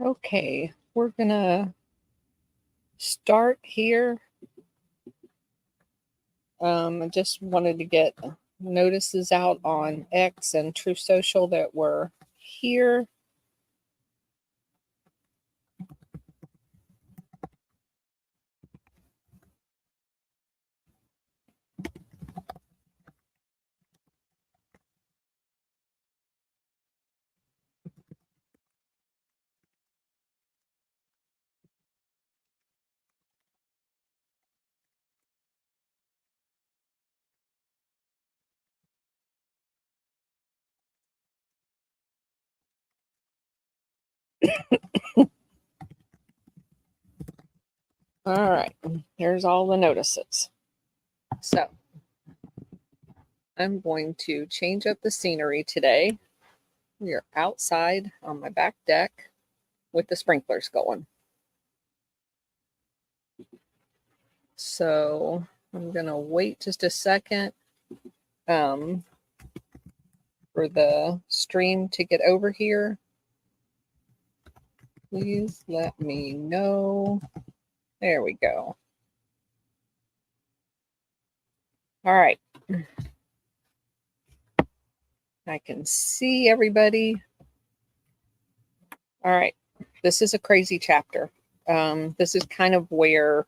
Okay, we're gonna start here. I just wanted to get notices out on X and True Social that we're here. All right, here's all the notices. So I'm going to change up the scenery today. We are outside on my back deck with the sprinklers going. So I'm going to wait just a second for the stream to get over here. Please let me know. There we go. All right. I can see everybody. All right. This is a crazy chapter. This is kind of where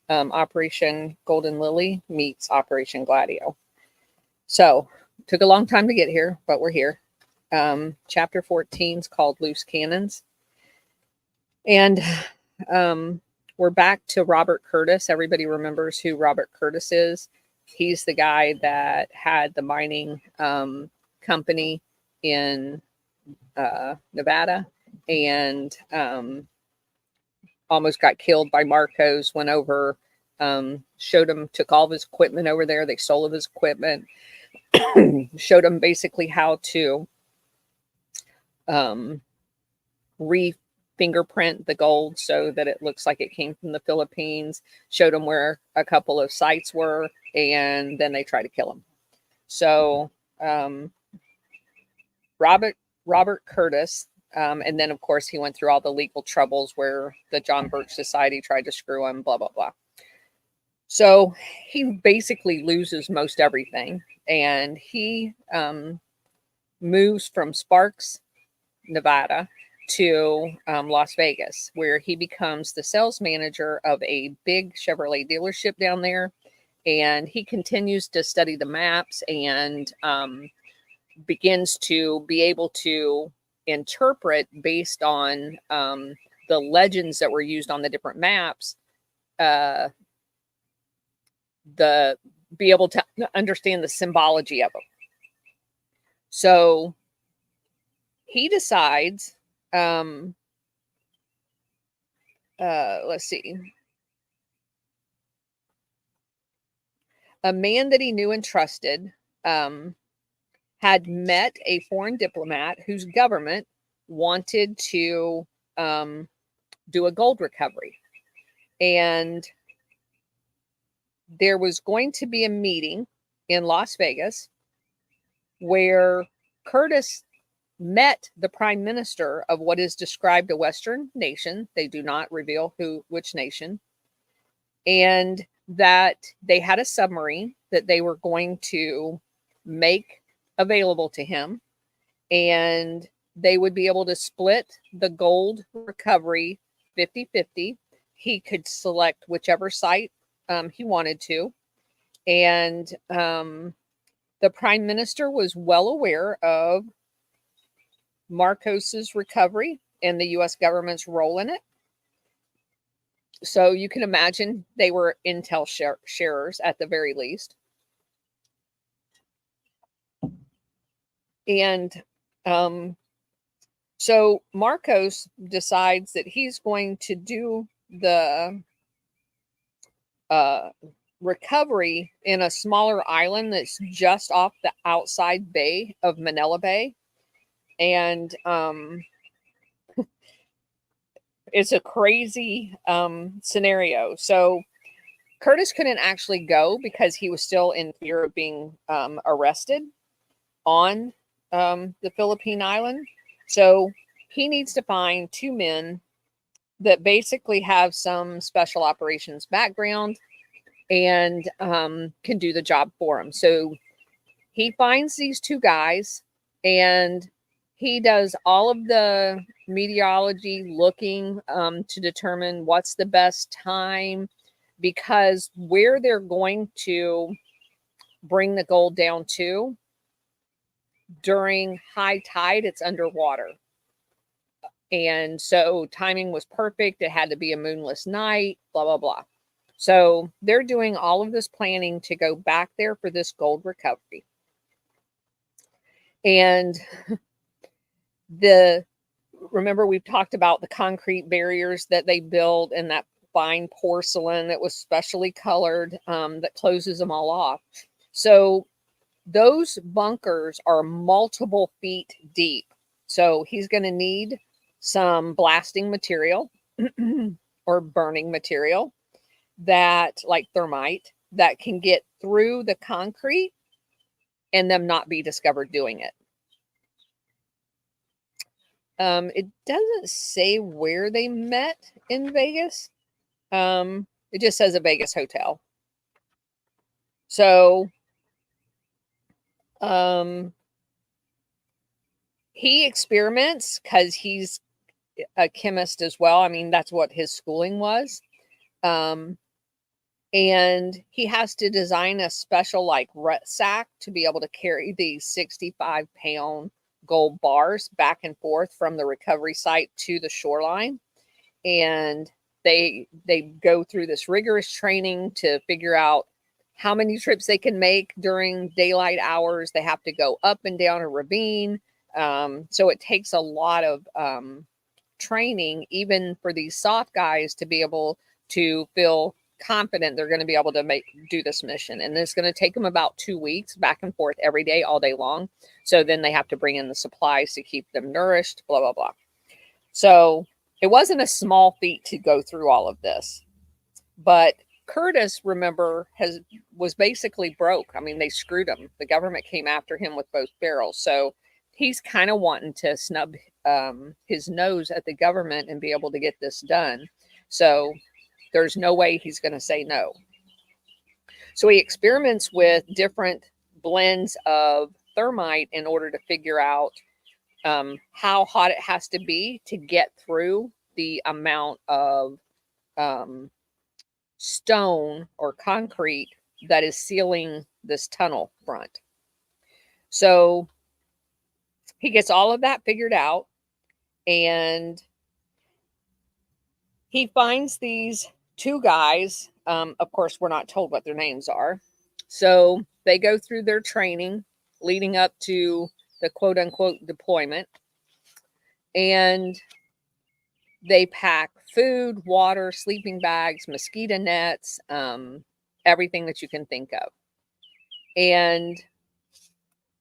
Operation Golden Lily meets Operation Gladio. So, took a long time to get here, but we're here. Chapter 14 is called Loose Cannons. And we're back to Robert Curtis. Everybody remembers who Robert Curtis is. He's the guy that had the mining company in Nevada and almost got killed by Marcos, went over, showed him, took all of his equipment over there. They stole his equipment, showed him basically how to re-fingerprint the gold so that it looks like it came from the Philippines, showed him where a couple of sites were, and then they tried to kill him. So Robert Curtis, and then of course he went through all the legal troubles where the John Birch Society tried to screw him, blah blah blah. So he basically loses most everything, and he moves from Sparks, Nevada, to Las Vegas, where he becomes the sales manager of a big Chevrolet dealership down there. And he continues to study the maps and begins to be able to interpret based on the legends that were used on the different maps, be able to understand the symbology of them. So he decides, let's see, a man that he knew and trusted had met a foreign diplomat whose government wanted to do a gold recovery. And there was going to be a meeting in Las Vegas where Curtis met the prime minister of what is described a Western nation. They do not reveal which nation. And that they had a submarine that they were going to make available to him. And they would be able to split the gold recovery 50-50. He could select whichever site he wanted to. And the prime minister was well aware of Marcos's recovery and the U.S. government's role in it. So you can imagine they were intel sharers at the very least. And so Marcos decides that he's going to do the recovery in a smaller island that's just off the outside bay of Manila Bay. And it's a crazy scenario. So Curtis couldn't actually go because he was still in fear of being arrested on the Philippine island. So he needs to find 2 men that basically have some special operations background and can do the job for him. So he finds these 2 guys, and he does all of the meteorology looking to determine what's the best time, because where they're going to bring the gold down to, during high tide, it's underwater. And so timing was perfect. It had to be a moonless night, blah, blah, blah. So they're doing all of this planning to go back there for this gold recovery. And remember we've talked about the concrete barriers that they built and that fine porcelain that was specially colored that closes them all off. So those bunkers are multiple feet deep. So he's going to need some blasting material or burning material that, like thermite, that can get through the concrete and them not be discovered doing it. It doesn't say where they met in Vegas. It just says a Vegas hotel. So he experiments because he's a chemist as well. I mean, that's what his schooling was. And he has to design a special like rucksack to be able to carry these 65-pound gold bars back and forth from the recovery site to the shoreline. And they go through this rigorous training to figure out how many trips they can make during daylight hours. They have to go up and down a ravine. So it takes a lot of training, even for these soft guys, to be able to feel confident they're going to be able to do this mission. And it's going to take them about 2 weeks back and forth every day, all day long. So then they have to bring in the supplies to keep them nourished, blah, blah, blah. So it wasn't a small feat to go through all of this. But Curtis, remember, was basically broke. I mean, they screwed him. The government came after him with both barrels. So he's kind of wanting to snub his nose at the government and be able to get this done. So there's no way he's going to say no. So he experiments with different blends of thermite in order to figure out how hot it has to be to get through the amount of stone or concrete that is sealing this tunnel front. So he gets all of that figured out, and he finds these 2 guys. Of course, we're not told what their names are. So they go through their training leading up to the quote unquote deployment. And they pack food, water, sleeping bags, mosquito nets, everything that you can think of. And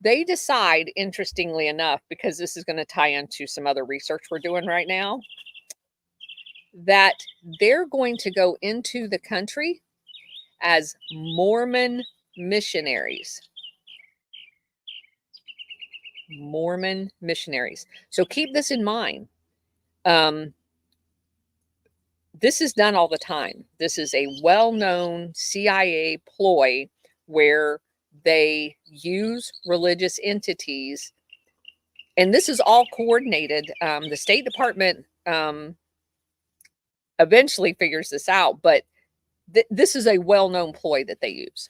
they decide, interestingly enough, because this is going to tie into some other research we're doing right now, that they're going to go into the country as Mormon missionaries. Mormon missionaries. So keep this in mind. This is done all the time. This is a well-known CIA ploy where they use religious entities, and this is all coordinated. The State Department eventually figures this out, but this is a well-known ploy that they use.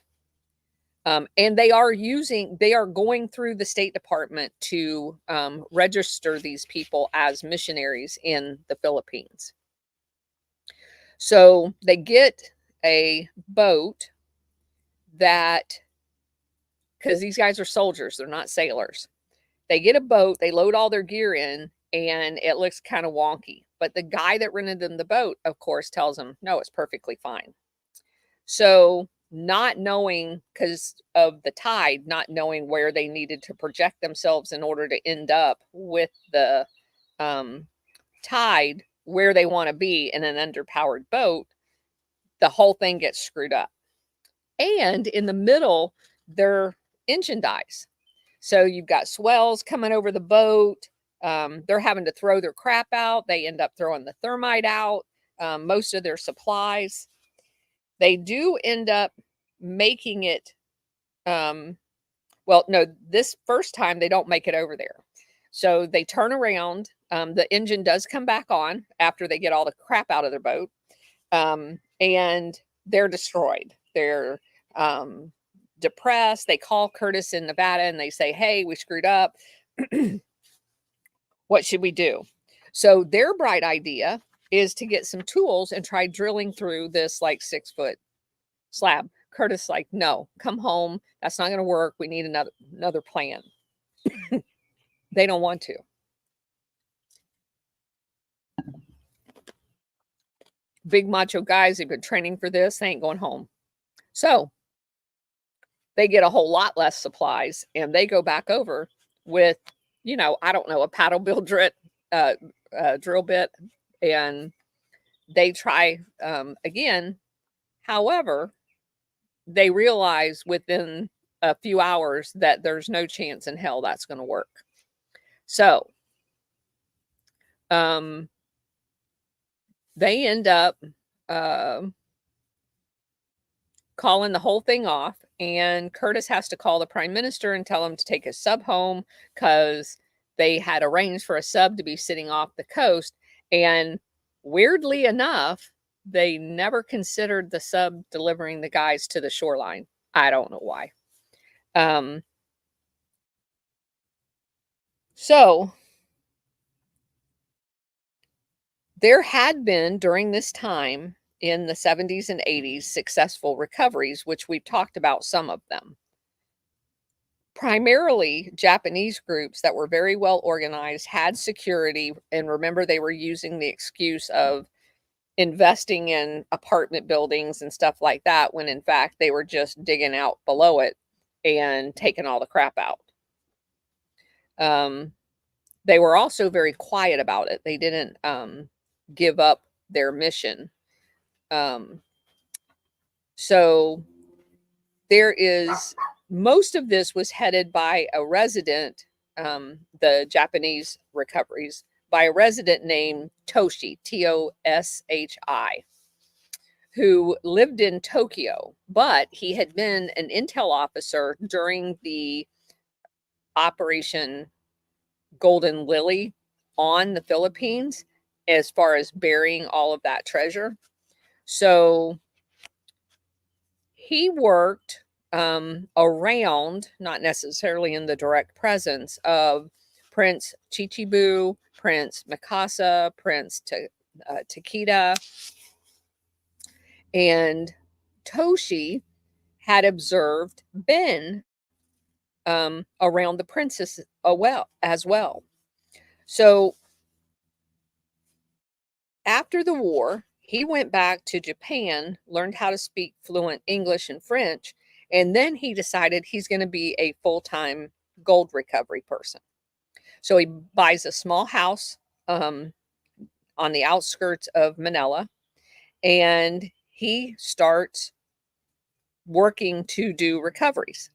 And they are going through the State Department to register these people as missionaries in the Philippines. So they get a boat that, because these guys are soldiers, they're not sailors. They get a boat, they load all their gear in, and it looks kind of wonky. But the guy that rented them the boat, of course, tells them, no, it's perfectly fine. So, not knowing, because of the tide, not knowing where they needed to project themselves in order to end up with the tide where they want to be in an underpowered boat, the whole thing gets screwed up. And in the middle, their engine dies. So you've got swells coming over the boat. They're having to throw their crap out. They end up throwing the thermite out, most of their supplies. They do end up making it. Well, no, this first time they don't make it over there. So they turn around. The engine does come back on after they get all the crap out of their boat. And they're destroyed. They're depressed. They call Curtis in Nevada and they say, hey, we screwed up. What should we do? So their bright idea is to get some tools and try drilling through this like 6-foot slab. Curtis like, no, come home. That's not going to work. We need another plan. They don't want to. Big macho guys, they've been training for this. They ain't going home. So they get a whole lot less supplies and they go back over with, I don't know, a paddle drill bit, and they try again. However, they realize within a few hours that there's no chance in hell that's going to work. So they end up calling the whole thing off, and Curtis has to call the prime minister and tell him to take his sub home because they had arranged for a sub to be sitting off the coast. And weirdly enough, they never considered the sub delivering the guys to the shoreline. I don't know why. So there had been during this time in the 70s and 80s successful recoveries, which we've talked about some of them. Primarily Japanese groups that were very well organized, had security, and remember they were using the excuse of investing in apartment buildings and stuff like that, when in fact they were just digging out below it and taking all the crap out. They were also very quiet about it. They didn't give up their mission. So there is, most of this was headed by a resident, the Japanese recoveries, by a resident named Toshi, Toshi, who lived in Tokyo, but he had been an intel officer during the Operation Golden Lily on the Philippines, as far as burying all of that treasure. So he worked around, not necessarily in the direct presence of Prince Chichibu, Prince Mikasa, Prince Takeda. And Toshi had observed Ben around the princess as well. So after the war, he went back to Japan, learned how to speak fluent English and French, and then he decided he's going to be a full-time gold recovery person. So he buys a small house on the outskirts of Manila, and he starts working to do recoveries.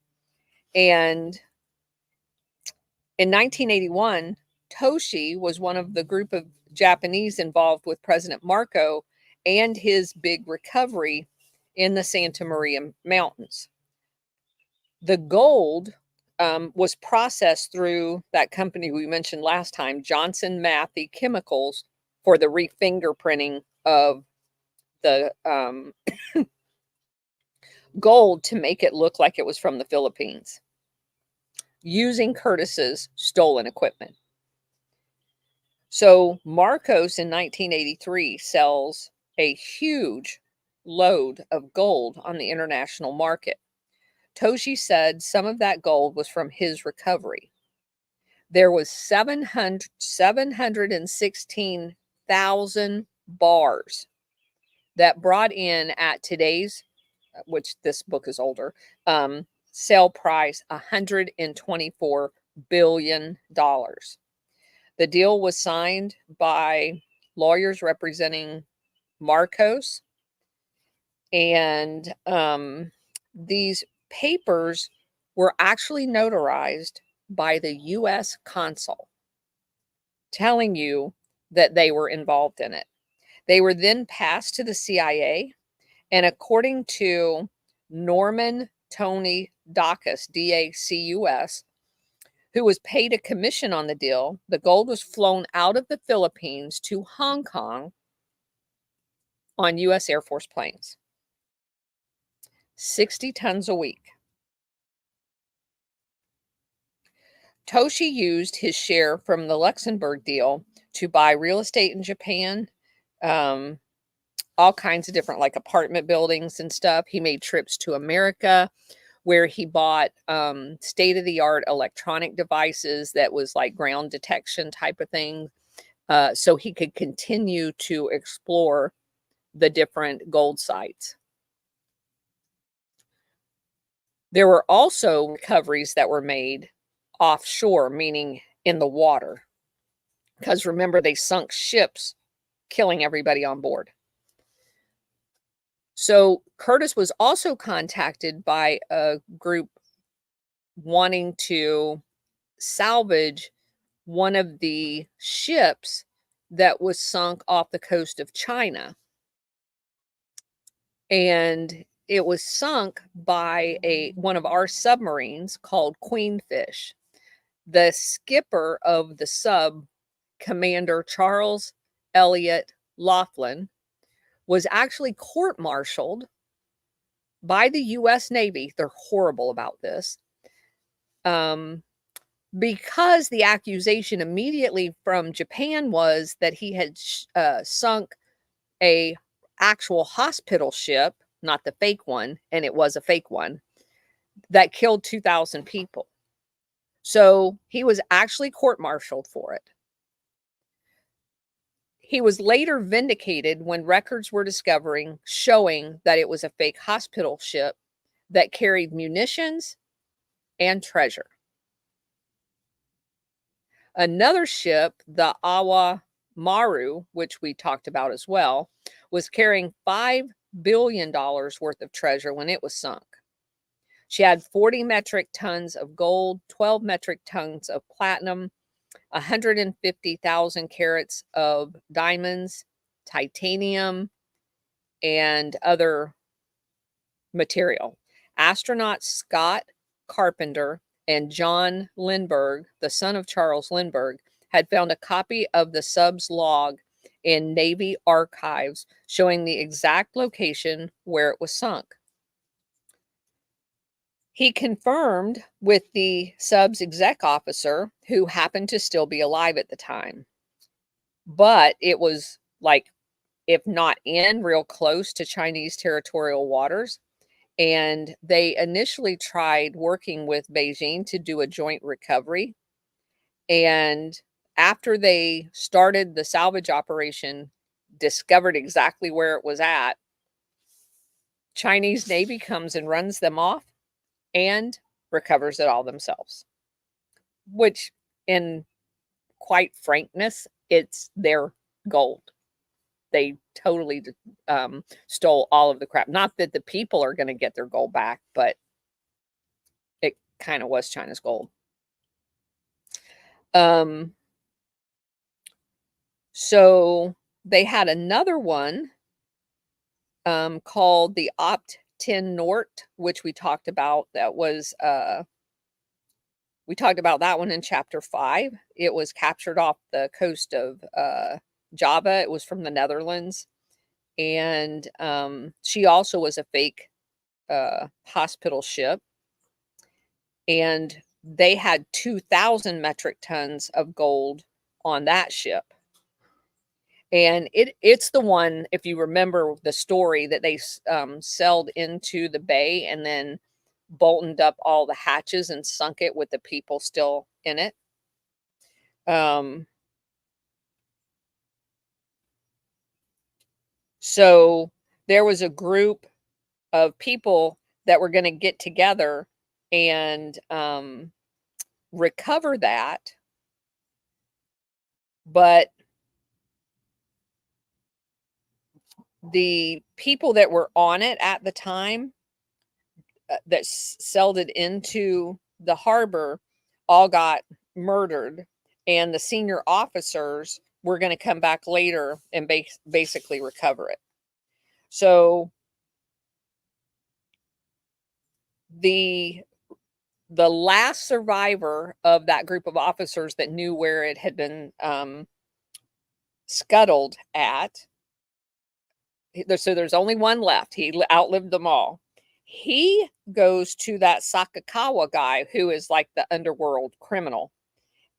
And in 1981, Toshi was one of the group of Japanese involved with President Marco and his big recovery in the Santa Maria Mountains. The gold was processed through that company we mentioned last time, Johnson Matthey Chemicals, for the refingerprinting of the gold to make it look like it was from the Philippines, using Curtis's stolen equipment. So Marcos in 1983 sells a huge load of gold on the international market. Toshi said some of that gold was from his recovery. There was 716,000 bars that brought in at today's, which this book is older, sale price $124 billion. The deal was signed by lawyers representing Marcos, and these papers were actually notarized by the U.S. consul, telling you that they were involved in it. They were then passed to the CIA, and according to Norman Tony Dacus, D-A-C-U-S, who was paid a commission on the deal, the gold was flown out of the Philippines to Hong Kong on U.S. Air Force planes. 60 tons a week. Toshi used his share from the Luxembourg deal to buy real estate in Japan, all kinds of different like apartment buildings and stuff. He made trips to America where he bought state-of-the-art electronic devices that was like ground detection type of thing, so he could continue to explore the different gold sites. There were also recoveries that were made offshore, meaning in the water, because remember, they sunk ships, killing everybody on board. So Curtis was also contacted by a group wanting to salvage one of the ships that was sunk off the coast of China. And it was sunk by one of our submarines called Queenfish. The skipper of the sub, Commander Charles Elliott Laughlin, was actually court-martialed by the U.S. Navy. They're horrible about this. Because the accusation immediately from Japan was that he had sunk a actual hospital ship, not the fake one, and it was a fake one, that killed 2,000 people. So he was actually court-martialed for it. He was later vindicated when records were showing that it was a fake hospital ship that carried munitions and treasure. Another ship, the Awa Maru, which we talked about as well, was carrying $5 billion worth of treasure when it was sunk. She had 40 metric tons of gold, 12 metric tons of platinum, 150,000 carats of diamonds, titanium, and other material. Astronauts Scott Carpenter and John Lindbergh, the son of Charles Lindbergh, had found a copy of the sub's log in Navy archives showing the exact location where it was sunk. He confirmed with the sub's exec officer, who happened to still be alive at the time. But it was like, if not in, real close to Chinese territorial waters. And they initially tried working with Beijing to do a joint recovery. And after they started the salvage operation, discovered exactly where it was at, Chinese Navy comes and runs them off and recovers it all themselves. Which, in quite frankness, it's their gold. They totally stole all of the crap. Not that the people are going to get their gold back, but it kind of was China's gold. So they had another one called the Opt-10 Nort, which we talked about. That was we talked about that one in chapter 5. It was captured off the coast of Java. It was from the Netherlands. And she also was a fake hospital ship, and they had 2,000 metric tons of gold on that ship. And it's the one, if you remember the story, that they sailed into the bay and then bolted up all the hatches and sunk it with the people still in it. So there was a group of people that were going to get together and recover that, but the people that were on it at the time that sailed it into the harbor all got murdered, and the senior officers were going to come back later and basically recover it. So the last survivor of that group of officers that knew where it had been scuttled at, so there's only one left. He outlived them all. He goes to that Sakakawa guy who is like the underworld criminal,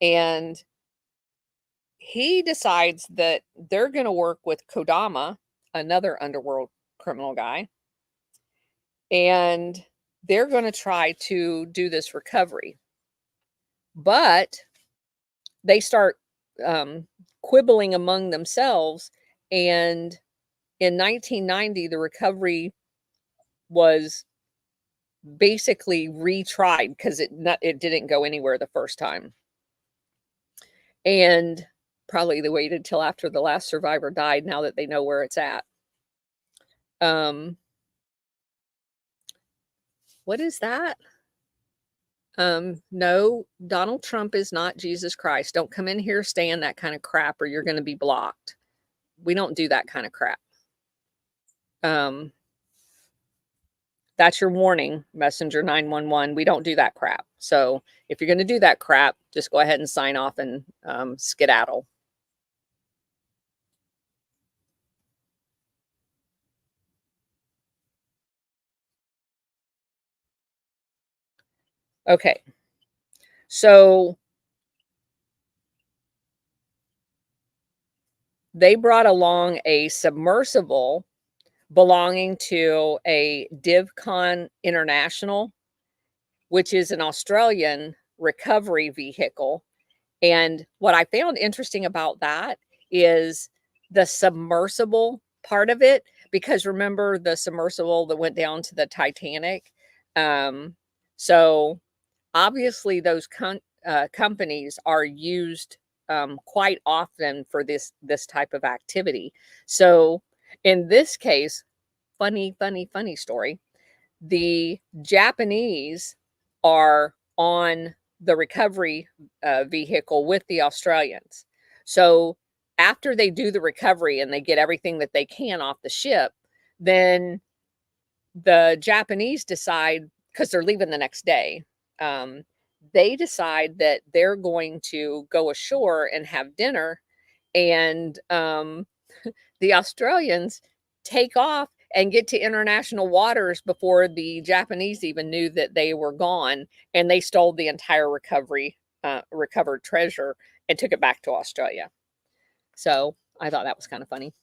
and he decides that they're going to work with Kodama, another underworld criminal guy, and they're going to try to do this recovery. But they start quibbling among themselves, and in 1990, the recovery was basically retried because it didn't go anywhere the first time. And probably they waited till after the last survivor died, now that they know where it's at. What is that? No, Donald Trump is not Jesus Christ. Don't come in here saying that kind of crap or you're going to be blocked. We don't do that kind of crap. That's your warning, Messenger 911. We don't do that crap. So if you're going to do that crap, just go ahead and sign off and skedaddle. Okay. So they brought along a submersible belonging to a DivCon International, which is an Australian recovery vehicle. And what I found interesting about that is the submersible part of it, because remember the submersible that went down to the Titanic? So obviously those companies are used quite often for this type of activity. So in this case, funny story, the Japanese are on the recovery vehicle with the Australians. So after they do the recovery and they get everything that they can off the ship, then the Japanese decide, because they're leaving the next day, they decide that they're going to go ashore and have dinner, and the Australians take off and get to international waters before the Japanese even knew that they were gone, and they stole the entire recovered treasure and took it back to Australia. So I thought that was kind of funny.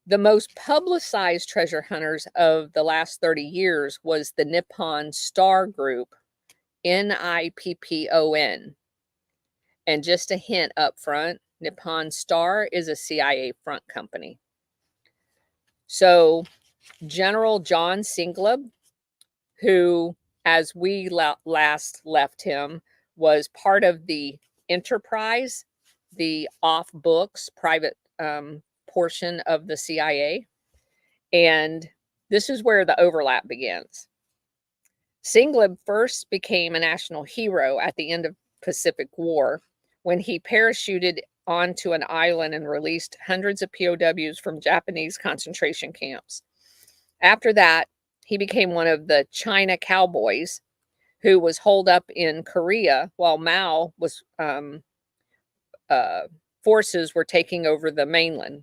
The most publicized treasure hunters of the last 30 years was the Nippon Star Group, NIPPON. And just a hint up front, Nippon Star is a CIA front company. So General John Singleb, who, as we last left him, was part of the Enterprise, the off-books private portion of the CIA. And this is where the overlap begins. Singleb first became a national hero at the end of Pacific War when he parachuted onto an island and released hundreds of POWs from Japanese concentration camps. After that, he became one of the China cowboys who was holed up in Korea while Mao was forces were taking over the mainland.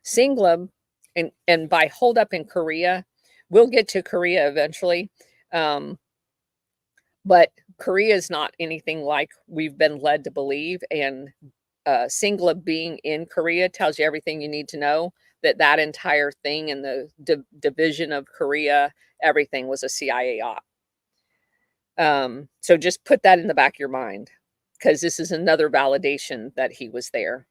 Singleb And by hold up in Korea, we'll get to Korea eventually. But Korea is not anything like we've been led to believe. And Singleb being in Korea tells you everything you need to know, that entire thing and the division of Korea, everything was a CIA op. So just put that in the back of your mind, because this is another validation that he was there.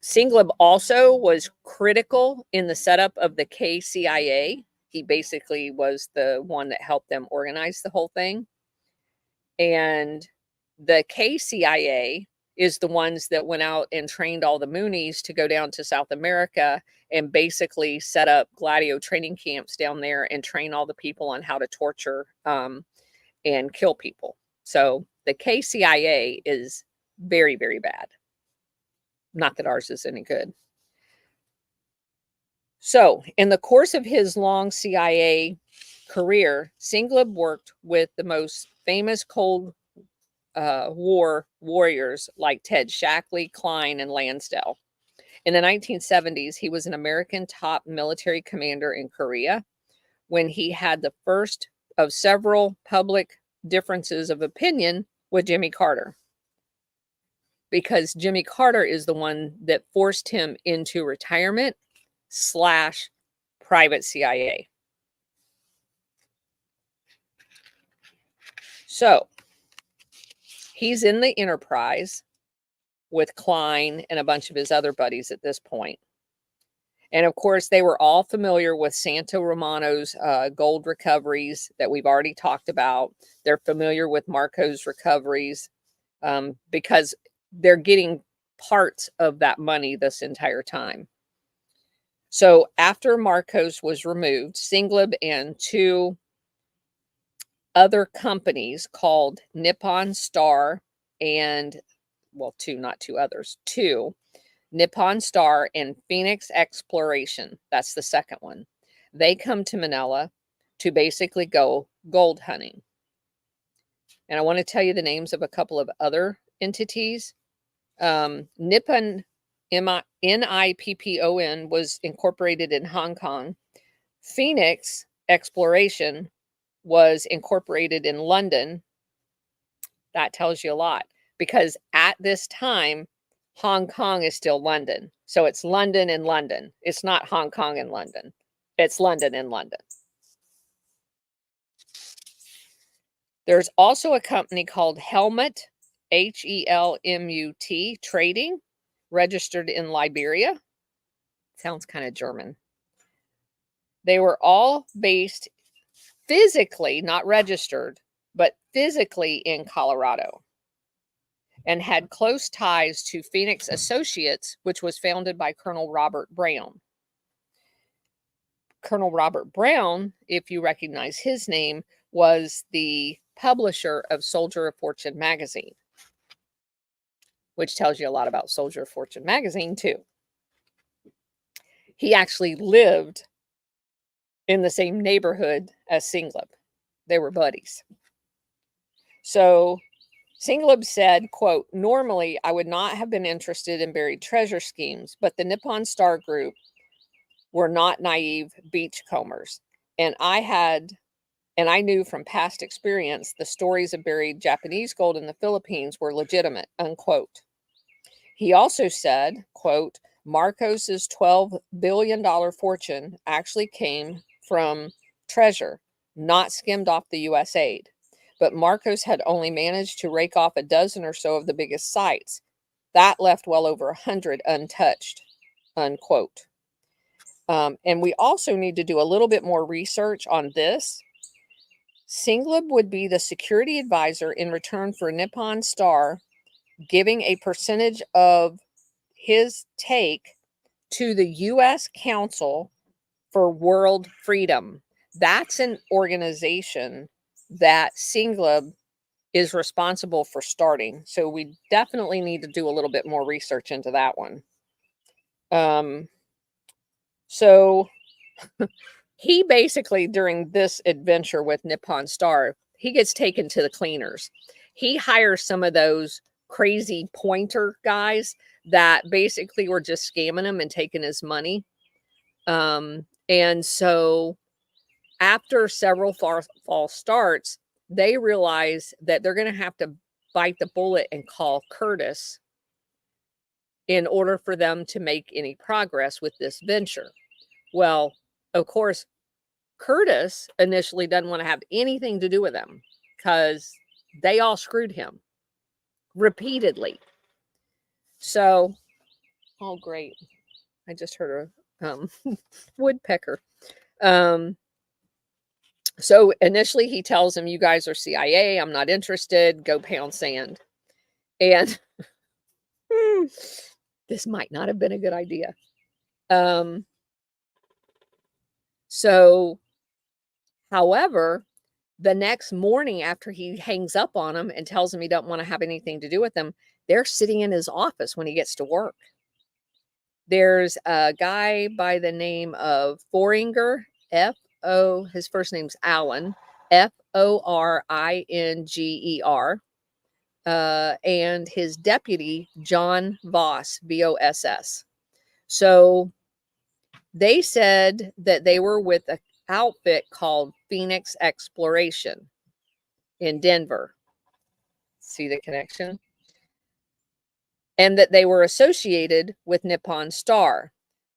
Singleb also was critical in the setup of the KCIA. He basically was the one that helped them organize the whole thing. And the KCIA is the ones that went out and trained all the Moonies to go down to South America and basically set up Gladio training camps down there and train all the people on how to torture and kill people. So the KCIA is very, very bad. Not that ours is any good. So in the course of his long CIA career, Singleb worked with the most famous Cold War warriors like Ted Shackley, Klein, and Lansdale. In the 1970s, he was an American top military commander in Korea when he had the first of several public differences of opinion with Jimmy Carter, because Jimmy Carter is the one that forced him into retirement / private CIA. So he's in the Enterprise with Klein and a bunch of his other buddies at this point. And of course, they were all familiar with Santo Romano's gold recoveries that we've already talked about. They're familiar with Marcos' recoveries because they're getting parts of that money this entire time. So after Marcos was removed, Singleb and two other companies called Nippon Star and, well, two, Nippon Star and Phoenix Exploration, that's the second one. They come to Manila to basically go gold hunting. And I want to tell you the names of a couple of other entities. Nippon, NIPPON, was incorporated in Hong Kong. Phoenix Exploration was incorporated in London. That tells you a lot, because at this time, Hong Kong is still London. So it's London and London. It's not Hong Kong and London. It's London and London. There's also a company called Helmut, HELMUT Trading, registered in Liberia. Sounds kind of German. They were all based physically, not registered, but physically in Colorado, and had close ties to Phoenix Associates, which was founded by Colonel Robert Brown. Colonel Robert Brown, if you recognize his name, was the publisher of Soldier of Fortune magazine, which tells you a lot about Soldier of Fortune magazine too. He actually lived in the same neighborhood as Singleb. They were buddies. So Singleb said, quote, "Normally, I would not have been interested in buried treasure schemes, but the Nippon Star Group were not naive beachcombers. And I knew from past experience the stories of buried Japanese gold in the Philippines were legitimate," unquote. He also said, quote, "Marcos's $12 billion fortune actually came from treasure, not skimmed off the U.S. aid. But Marcos had only managed to rake off a dozen or so of the biggest sites. That left well over 100 untouched," unquote. And we also need to do a little bit more research on this. Singleb would be the security advisor in return for Nippon Star giving a percentage of his take to the U.S. Council for World Freedom. That's an organization that Singleb is responsible for starting. So we definitely need to do a little bit more research into that one. So he basically, during this adventure with Nippon Star, he gets taken to the cleaners. He hires some of those crazy pointer guys that basically were just scamming him and taking his money. And so after several false starts, they realize that they're going to have to bite the bullet and call Curtis in order for them to make any progress with this venture. Well, of course, Curtis initially doesn't want to have anything to do with them because they all screwed him repeatedly. So, oh, great. I just heard a woodpecker. So initially he tells him, you guys are CIA. I'm not interested. Go pound sand. And this might not have been a good idea. So, however, the next morning after he hangs up on him and tells him he doesn't want to have anything to do with them, they're sitting in his office when he gets to work. There's a guy by the name of Foringer, his first name's Alan, Foringer, and his deputy, John Voss, Voss. So they said that they were with an outfit called Phoenix Exploration in Denver. See the connection? And that they were associated with Nippon Star.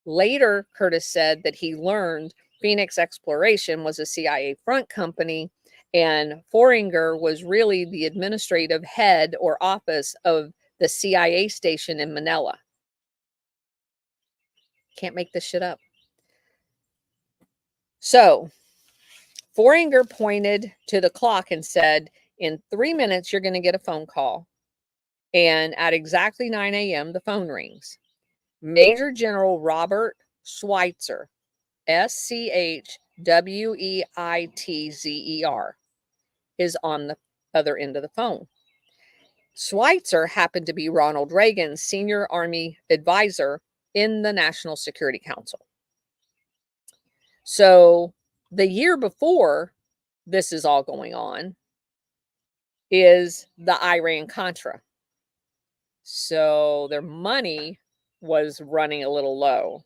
Later, Curtis said that he learned Phoenix Exploration was a CIA front company, and Foringer was really the administrative head or office of the CIA station in Manila. Can't make this shit up. So, Foringer pointed to the clock and said, in 3 minutes, you're going to get a phone call. And at exactly 9 a.m., the phone rings. Major General Robert Schweitzer, Schweitzer, is on the other end of the phone. Schweitzer happened to be Ronald Reagan's senior Army advisor in the National Security Council. So the year before this is all going on is the Iran-Contra. So their money was running a little low.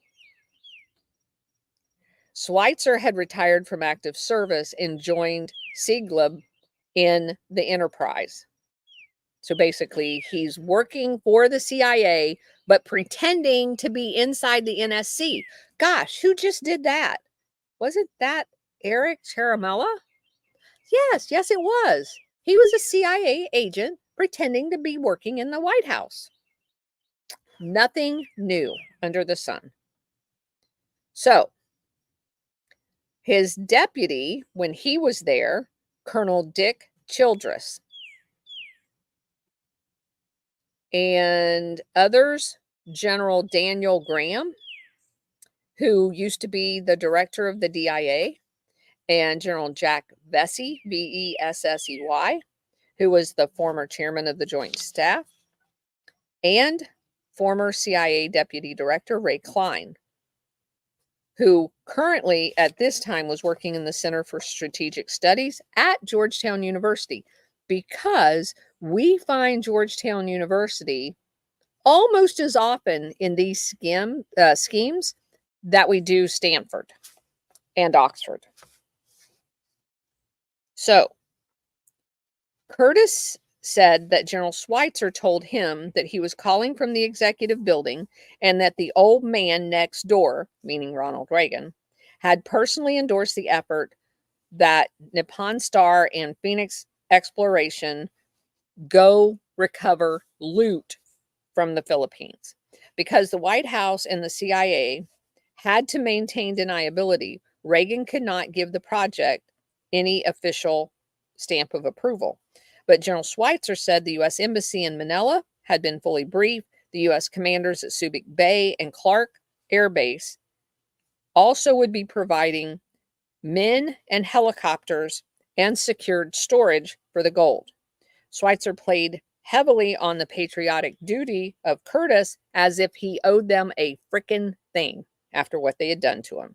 Schweitzer had retired from active service and joined Siegleb in the Enterprise. So basically, he's working for the CIA, but pretending to be inside the NSC. Gosh, who just did that? Wasn't that Eric Ciaramella? Yes, it was. He was a CIA agent pretending to be working in the White House. Nothing new under the sun. So, his deputy, when he was there, Colonel Dick Childress, and others, General Daniel Graham, who used to be the director of the DIA, and General Jack Vessey, Vessey, who was the former chairman of the Joint Staff, and former CIA Deputy Director Ray Klein, who currently at this time was working in the Center for Strategic Studies at Georgetown University, because we find Georgetown University almost as often in these schemes that we do Stanford and Oxford. So, Curtis said that General Schweitzer told him that he was calling from the executive building and that the old man next door, meaning Ronald Reagan, had personally endorsed the effort that Nippon Star and Phoenix Exploration go recover loot from the Philippines. Because the White House and the CIA had to maintain deniability, Reagan could not give the project any official stamp of approval. But General Schweitzer said the U.S. Embassy in Manila had been fully briefed. The U.S. commanders at Subic Bay and Clark Air Base also would be providing men and helicopters and secured storage for the gold. Schweitzer played heavily on the patriotic duty of Curtis as if he owed them a frickin' thing after what they had done to him.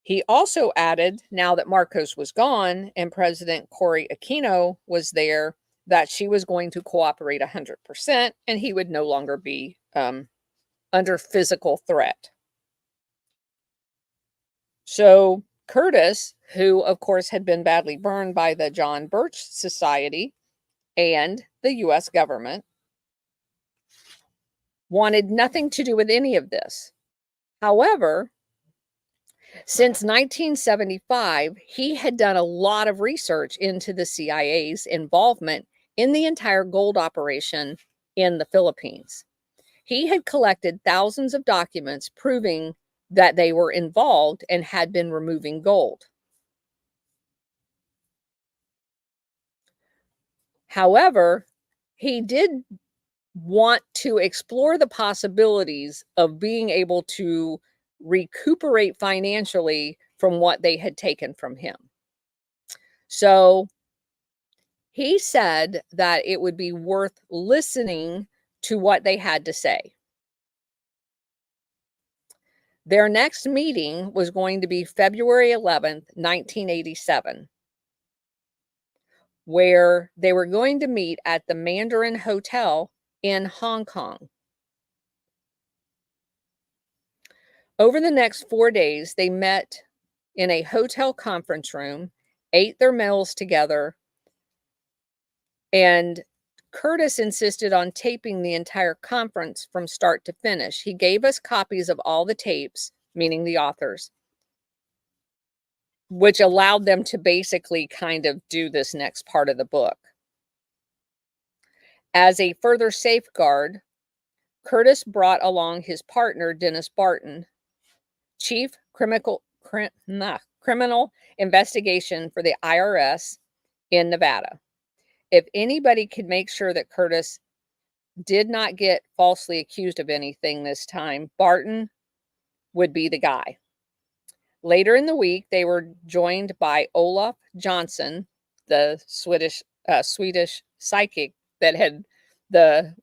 He also added, now that Marcos was gone and President Cory Aquino was there, that she was going to cooperate 100% and he would no longer be under physical threat. So Curtis, who of course had been badly burned by the John Birch Society and the US government, wanted nothing to do with any of this. However, since 1975, he had done a lot of research into the CIA's involvement in the entire gold operation in the Philippines. He had collected thousands of documents proving that they were involved and had been removing gold. However, he did want to explore the possibilities of being able to recuperate financially from what they had taken from him. So he said that it would be worth listening to what they had to say. Their next meeting was going to be February 11th, 1987, where they were going to meet at the Mandarin Hotel in Hong Kong. Over the next 4 days, they met in a hotel conference room, ate their meals together, and Curtis insisted on taping the entire conference from start to finish. He gave us copies of all the tapes, meaning the authors, which allowed them to basically kind of do this next part of the book. As a further safeguard, Curtis brought along his partner, Dennis Barton, chief criminal investigation for the IRS in Nevada. If anybody could make sure that Curtis did not get falsely accused of anything this time, Barton would be the guy. Later in the week, they were joined by Olaf Johnson, the Swedish psychic that had the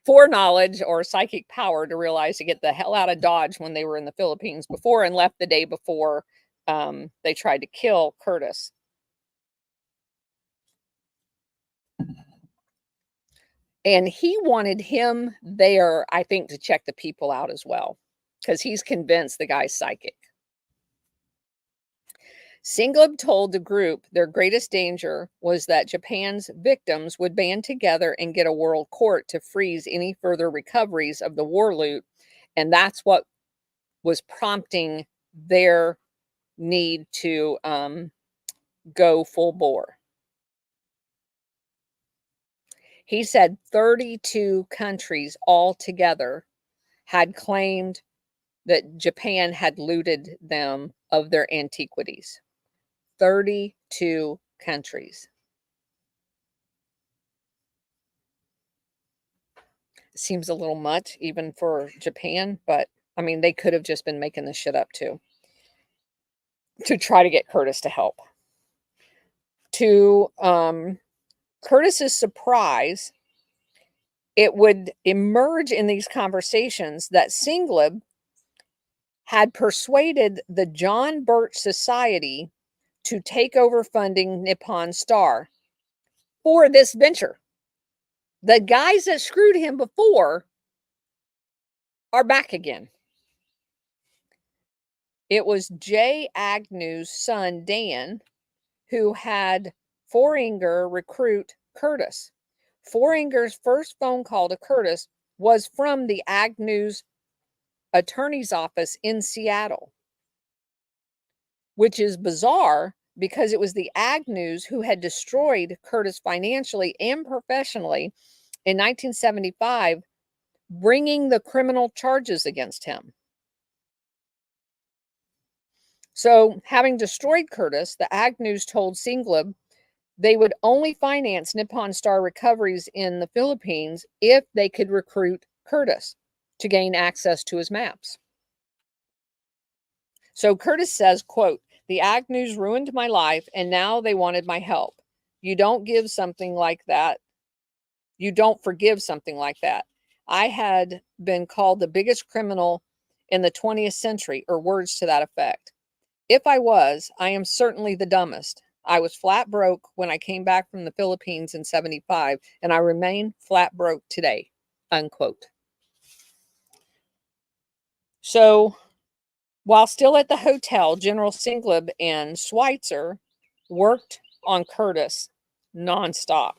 foreknowledge or psychic power to realize to get the hell out of Dodge when they were in the Philippines before and left the day before they tried to kill Curtis. And he wanted him there, I think, to check the people out as well, because he's convinced the guy's psychic. Singleb told the group their greatest danger was that Japan's victims would band together and get a world court to freeze any further recoveries of the war loot. And that's what was prompting their need to go full bore. He said 32 countries altogether had claimed that Japan had looted them of their antiquities. 32 countries. Seems a little much even for Japan, but I mean, they could have just been making this shit up too, to try to get Curtis to help. To Curtis's surprise, it would emerge in these conversations that Singleb had persuaded the John Birch Society to take over funding Nippon Star for this venture. The guys that screwed him before are back again. It was Jay Agnew's son, Dan, who had Foeringer recruit Curtis. Foeringer's first phone call to Curtis was from the Agnew's attorney's office in Seattle, which is bizarre because it was the Agnews who had destroyed Curtis financially and professionally in 1975, bringing the criminal charges against him. So, having destroyed Curtis, the Agnews told Singleb they would only finance Nippon Star recoveries in the Philippines if they could recruit Curtis to gain access to his maps. So Curtis says, quote, "The Agnews ruined my life and now they wanted my help. You don't give something like that. You don't forgive something like that. I had been called the biggest criminal in the 20th century, or words to that effect. If I was, I am certainly the dumbest. I was flat broke when I came back from the Philippines in 75, and I remain flat broke today, unquote. So while still at the hotel, General Singleb and Schweitzer worked on Curtis nonstop.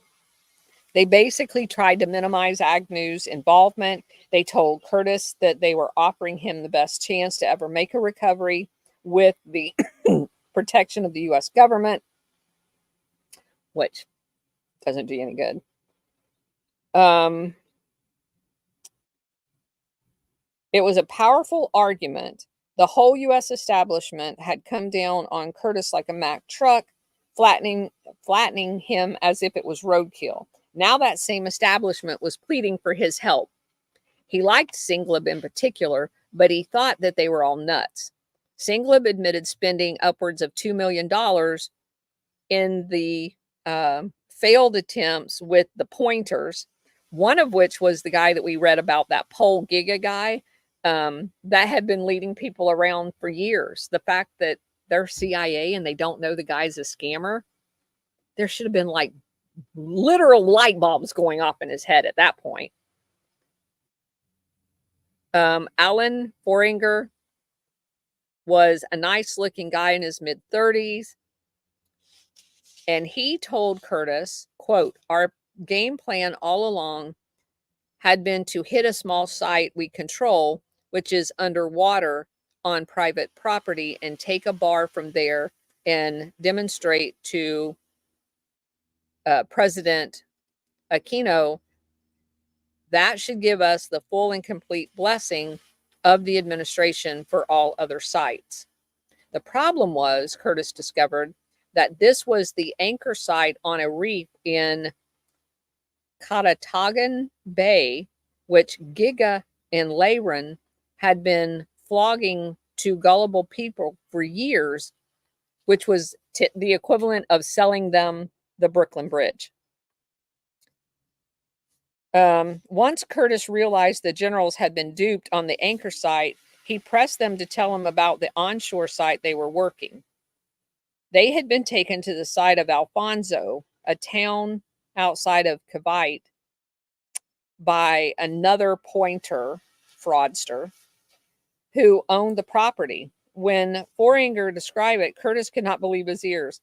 They basically tried to minimize Agnew's involvement. They told Curtis that they were offering him the best chance to ever make a recovery with the protection of the U.S. government, which doesn't do any good. It was a powerful argument. The whole U.S. establishment had come down on Curtis like a Mack truck, flattening him as if it was roadkill. Now that same establishment was pleading for his help. He liked Singleb in particular, but he thought that they were all nuts. Singleb admitted spending upwards of $2 million in the failed attempts with the Pointers, one of which was the guy that we read about, that Pol Giga guy, that had been leading people around for years. The fact that they're CIA and they don't know the guy's a scammer, there should have been like literal light bulbs going off in his head at that point. Alan Foringer was a nice looking guy in his mid-30s. And he told Curtis, quote, "Our game plan all along had been to hit a small site we control, which is underwater on private property, and take a bar from there and demonstrate to President Aquino that should give us the full and complete blessing of the administration for all other sites." The problem was, Curtis discovered, that this was the anchor site on a reef in Catatagan Bay, which Giga and Layron had been flogging to gullible people for years, which was the equivalent of selling them the Brooklyn Bridge. Once Curtis realized the generals had been duped on the anchor site, he pressed them to tell him about the onshore site they were working. They had been taken to the site of Alfonso, a town outside of Cavite, by another Pointer fraudster who owned the property. When Foringer described it, Curtis could not believe his ears.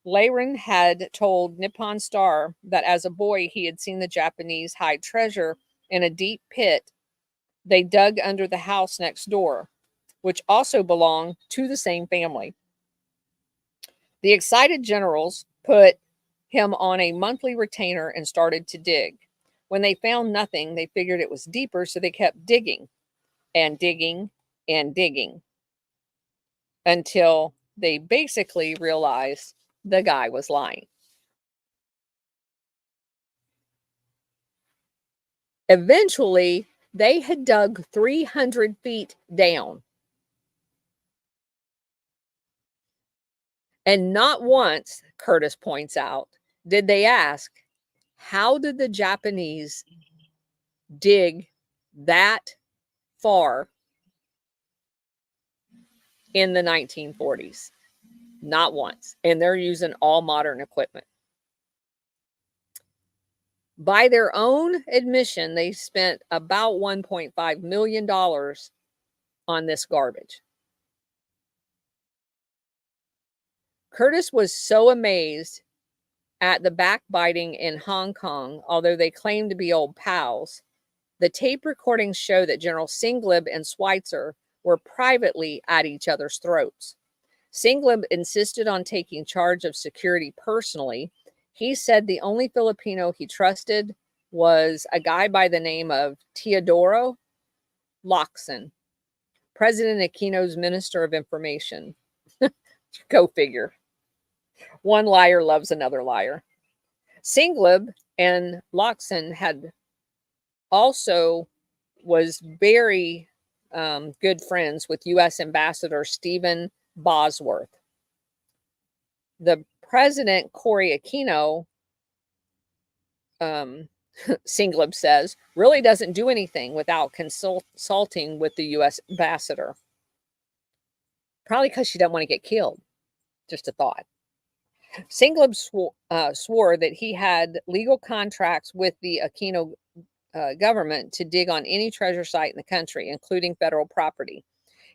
Layron had told Nippon Star that as a boy he had seen the Japanese hide treasure in a deep pit they dug under the house next door, which also belonged to the same family. The excited generals put him on a monthly retainer and started to dig. When they found nothing, they figured it was deeper, so they kept digging and digging and digging until they basically realized the guy was lying. Eventually, they had dug 300 feet down. And not once, Curtis points out, did they ask, how did the Japanese dig that far in the 1940s? Not once. And they're using all modern equipment. By their own admission, they spent about $1.5 million on this garbage. Curtis was so amazed at the backbiting in Hong Kong, although they claimed to be old pals. The tape recordings show that General Singleb and Schweitzer were privately at each other's throats. Singleb insisted on taking charge of security personally. He said the only Filipino he trusted was a guy by the name of Teodoro Locsin, President Aquino's Minister of Information. Go figure. One liar loves another liar. Singleb and Locsin had also was very good friends with U.S. Ambassador Stephen Bosworth. The President Cory Aquino, Singleb says, really doesn't do anything without consulting with the U.S. ambassador. Probably because she doesn't want to get killed. Just a thought. Singleb swore that he had legal contracts with the Aquino government to dig on any treasure site in the country, including federal property.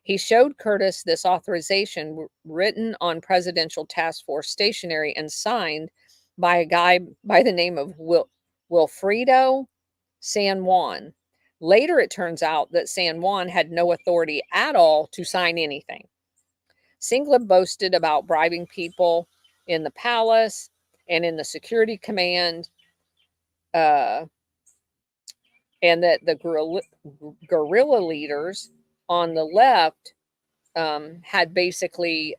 He showed Curtis this authorization written on presidential task force stationery and signed by a guy by the name of Wilfredo San Juan. Later, it turns out that San Juan had no authority at all to sign anything. Singleb boasted about bribing people in the palace and in the security command, and that the guerrilla leaders on the left had basically,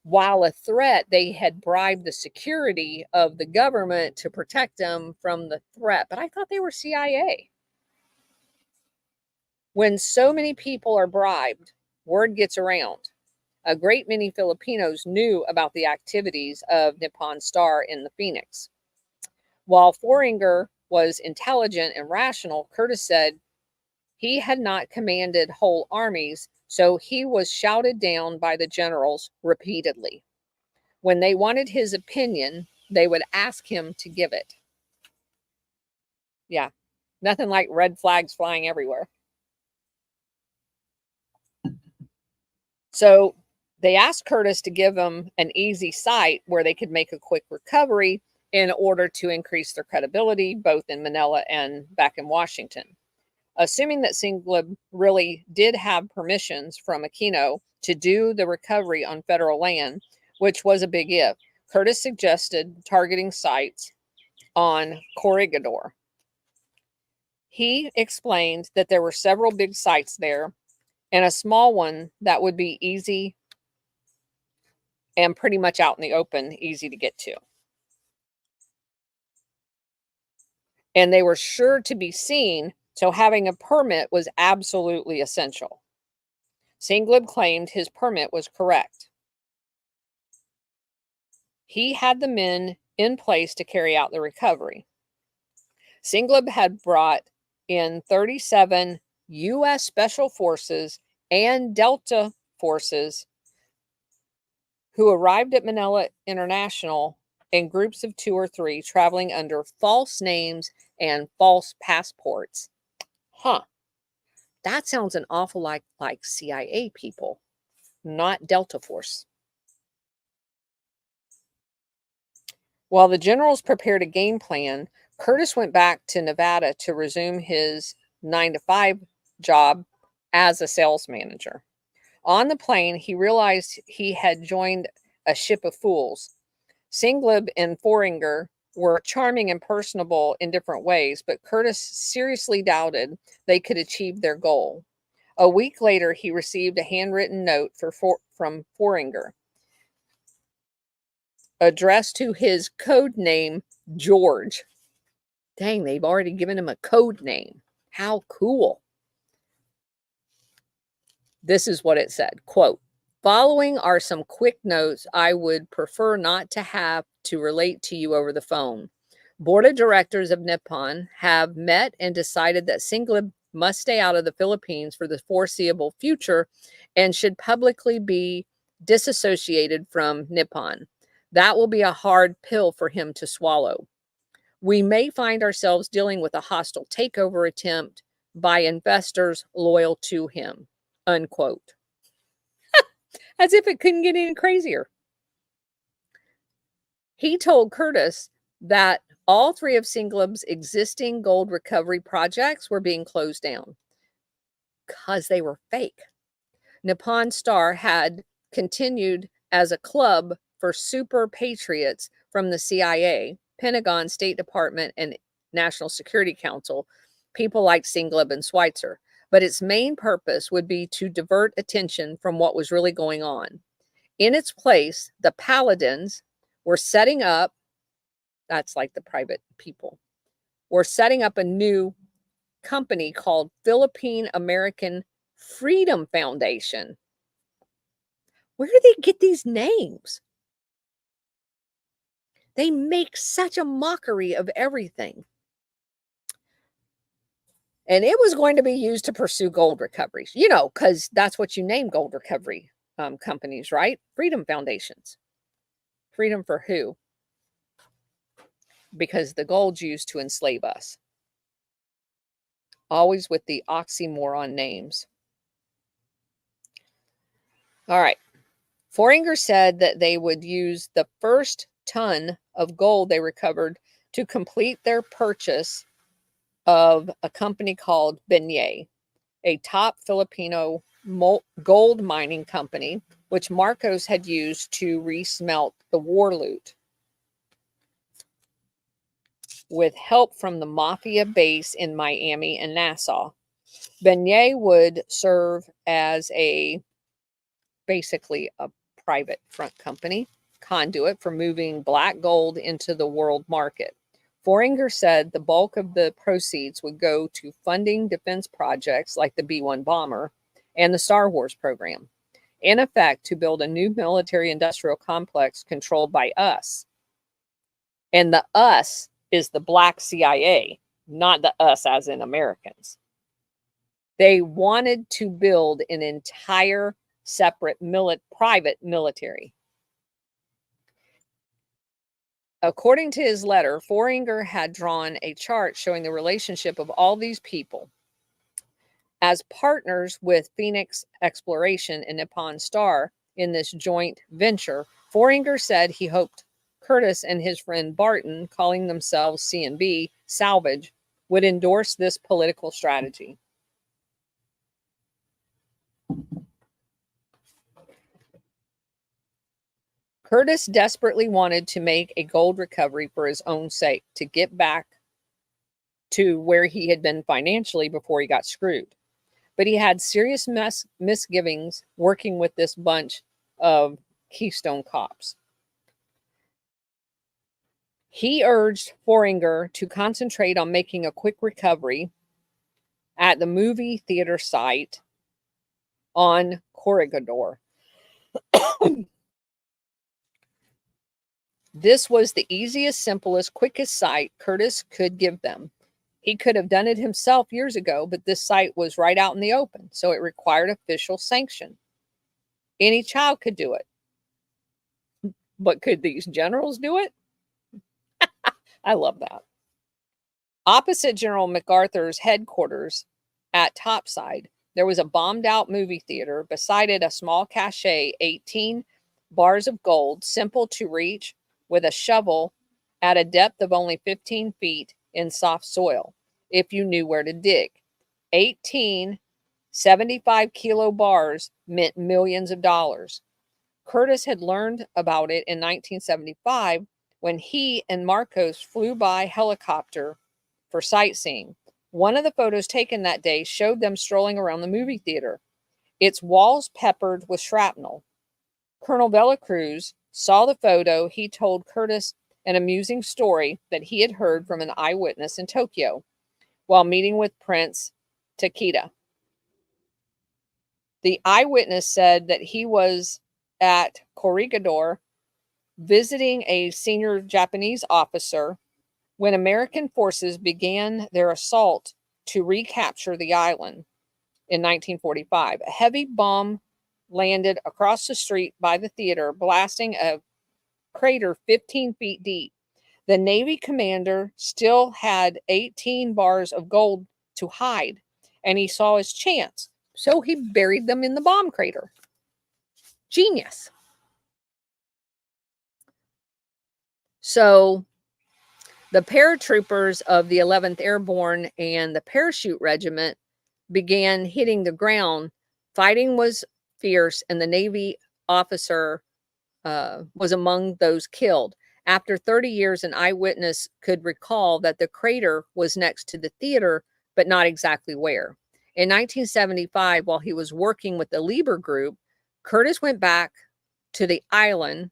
while a threat, they had bribed the security of the government to protect them from the threat. But I thought they were CIA. When so many people are bribed, word gets around. A great many Filipinos knew about the activities of Nippon Star in the Phoenix. While Foeringer was intelligent and rational, Curtis said he had not commanded whole armies, so he was shouted down by the generals repeatedly. When they wanted his opinion, they would ask him to give it. Yeah, nothing like red flags flying everywhere. So they asked Curtis to give them an easy site where they could make a quick recovery in order to increase their credibility, both in Manila and back in Washington. Assuming that Singleb really did have permissions from Aquino to do the recovery on federal land, which was a big if, Curtis suggested targeting sites on Corregidor. He explained that there were several big sites there and a small one that would be easy and pretty much out in the open, easy to get to. And they were sure to be seen, so having a permit was absolutely essential. Singleb claimed his permit was correct. He had the men in place to carry out the recovery. Singleb had brought in 37 U.S. Special Forces and Delta Forces who arrived at Manila International in groups of 2 or 3, traveling under false names and false passports. Huh. That sounds an awful lot like CIA people, not Delta Force. While the generals prepared a game plan, Curtis went back to Nevada to resume his 9-to-5 job as a sales manager. On the plane, he realized he had joined a ship of fools. Singleb and Foeringer were charming and personable in different ways, but Curtis seriously doubted they could achieve their goal. A week later, he received a handwritten note from Foeringer, addressed to his code name, George. Dang, they've already given him a code name. How cool. This is what it said, quote, "Following are some quick notes I would prefer not to have to relate to you over the phone. Board of directors of Nippon have met and decided that Singleb must stay out of the Philippines for the foreseeable future and should publicly be disassociated from Nippon. That will be a hard pill for him to swallow. We may find ourselves dealing with a hostile takeover attempt by investors loyal to him," unquote. As if it couldn't get any crazier. He told Curtis that all 3 of Singleb's existing gold recovery projects were being closed down because they were fake. Nippon Star had continued as a club for super patriots from the CIA, Pentagon, State Department, and National Security Council, people like Singleb and Schweitzer. But its main purpose would be to divert attention from what was really going on. In its place, the Paladins were setting up, that's like the private people, were setting up a new company called Philippine American Freedom Foundation. Where do they get these names? They make such a mockery of everything. And it was going to be used to pursue gold recoveries, because that's what you name gold recovery companies, right? Freedom foundations. Freedom for who? Because the gold's used to enslave us. Always with the oxymoron names. All right. Foreigner said that they would use the first ton of gold they recovered to complete their purchase of a company called Benyay, a top Filipino gold mining company, which Marcos had used to resmelt the war loot. With help from the mafia base in Miami and Nassau, Benyay would serve as basically a private front company conduit for moving black gold into the world market. Foreigner said the bulk of the proceeds would go to funding defense projects like the B-1 bomber and the Star Wars program. In effect, to build a new military industrial complex controlled by us. And the us is the black CIA, not the us as in Americans. They wanted to build an entire separate private military. According to his letter, Foreigner had drawn a chart showing the relationship of all these people. As partners with Phoenix Exploration and Nippon Star in this joint venture, Foreigner said he hoped Curtis and his friend Barton, calling themselves C&B Salvage, would endorse this political strategy. Curtis desperately wanted to make a gold recovery for his own sake, to get back to where he had been financially before he got screwed. But he had serious misgivings working with this bunch of Keystone cops. He urged Foreigner to concentrate on making a quick recovery at the movie theater site on Corregidor. This was the easiest, simplest, quickest site Curtis could give them. He could have done it himself years ago, but this site was right out in the open, so it required official sanction. Any child could do it. But could these generals do it? I love that. Opposite General MacArthur's headquarters at Topside, there was a bombed out movie theater. Beside it, a small cache, 18 bars of gold, simple to reach with a shovel at a depth of only 15 feet in soft soil, if you knew where to dig. 18 75-kilo bars meant millions of dollars. Curtis had learned about it in 1975 when he and Marcos flew by helicopter for sightseeing. One of the photos taken that day showed them strolling around the movie theater, its walls peppered with shrapnel. Colonel Velacruz saw the photo. He told Curtis an amusing story that he had heard from an eyewitness in Tokyo while meeting with Prince Takeda. The eyewitness said that he was at Corregidor visiting a senior Japanese officer when American forces began their assault to recapture the island in 1945. A heavy bomb landed across the street by the theater, blasting a crater 15 feet deep. The Navy commander still had 18 bars of gold to hide, and he saw his chance. So he buried them in the bomb crater. Genius. So the paratroopers of the 11th Airborne and the Parachute Regiment began hitting the ground. Fighting was fierce, and the Navy officer was among those killed. After 30 years, an eyewitness could recall that the crater was next to the theater, but not exactly where. In 1975, while he was working with the Lieber Group, Curtis went back to the island,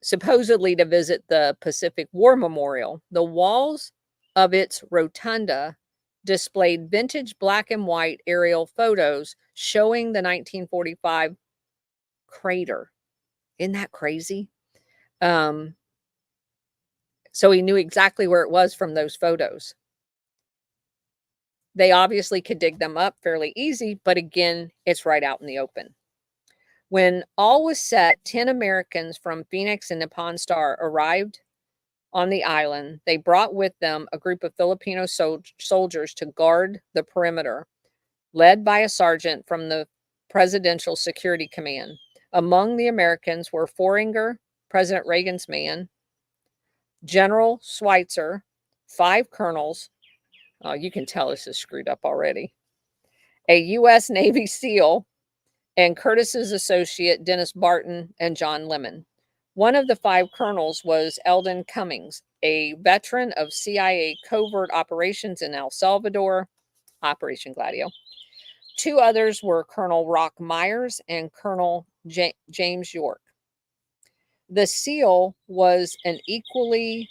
supposedly to visit the Pacific War Memorial. The walls of its rotunda displayed vintage black and white aerial photos showing the 1945 crater. Isn't that crazy? So he knew exactly where it was from those photos. They obviously could dig them up fairly easy, but again, it's right out in the open. When all was set, 10 Americans from Phoenix and Nippon Star arrived on the island. They brought with them a group of Filipino soldiers to guard the perimeter, led by a sergeant from the Presidential Security Command. Among the Americans were Foeringer, President Reagan's man, General Schweitzer, 5 colonels. Oh, you can tell this is screwed up already. A U.S. Navy SEAL, and Curtis's associate, Dennis Barton, and John Lemon. One of the 5 colonels was Eldon Cummings, a veteran of CIA covert operations in El Salvador, Operation Gladio. 2 others were Colonel Rock Myers and Colonel James York. The SEAL was an equally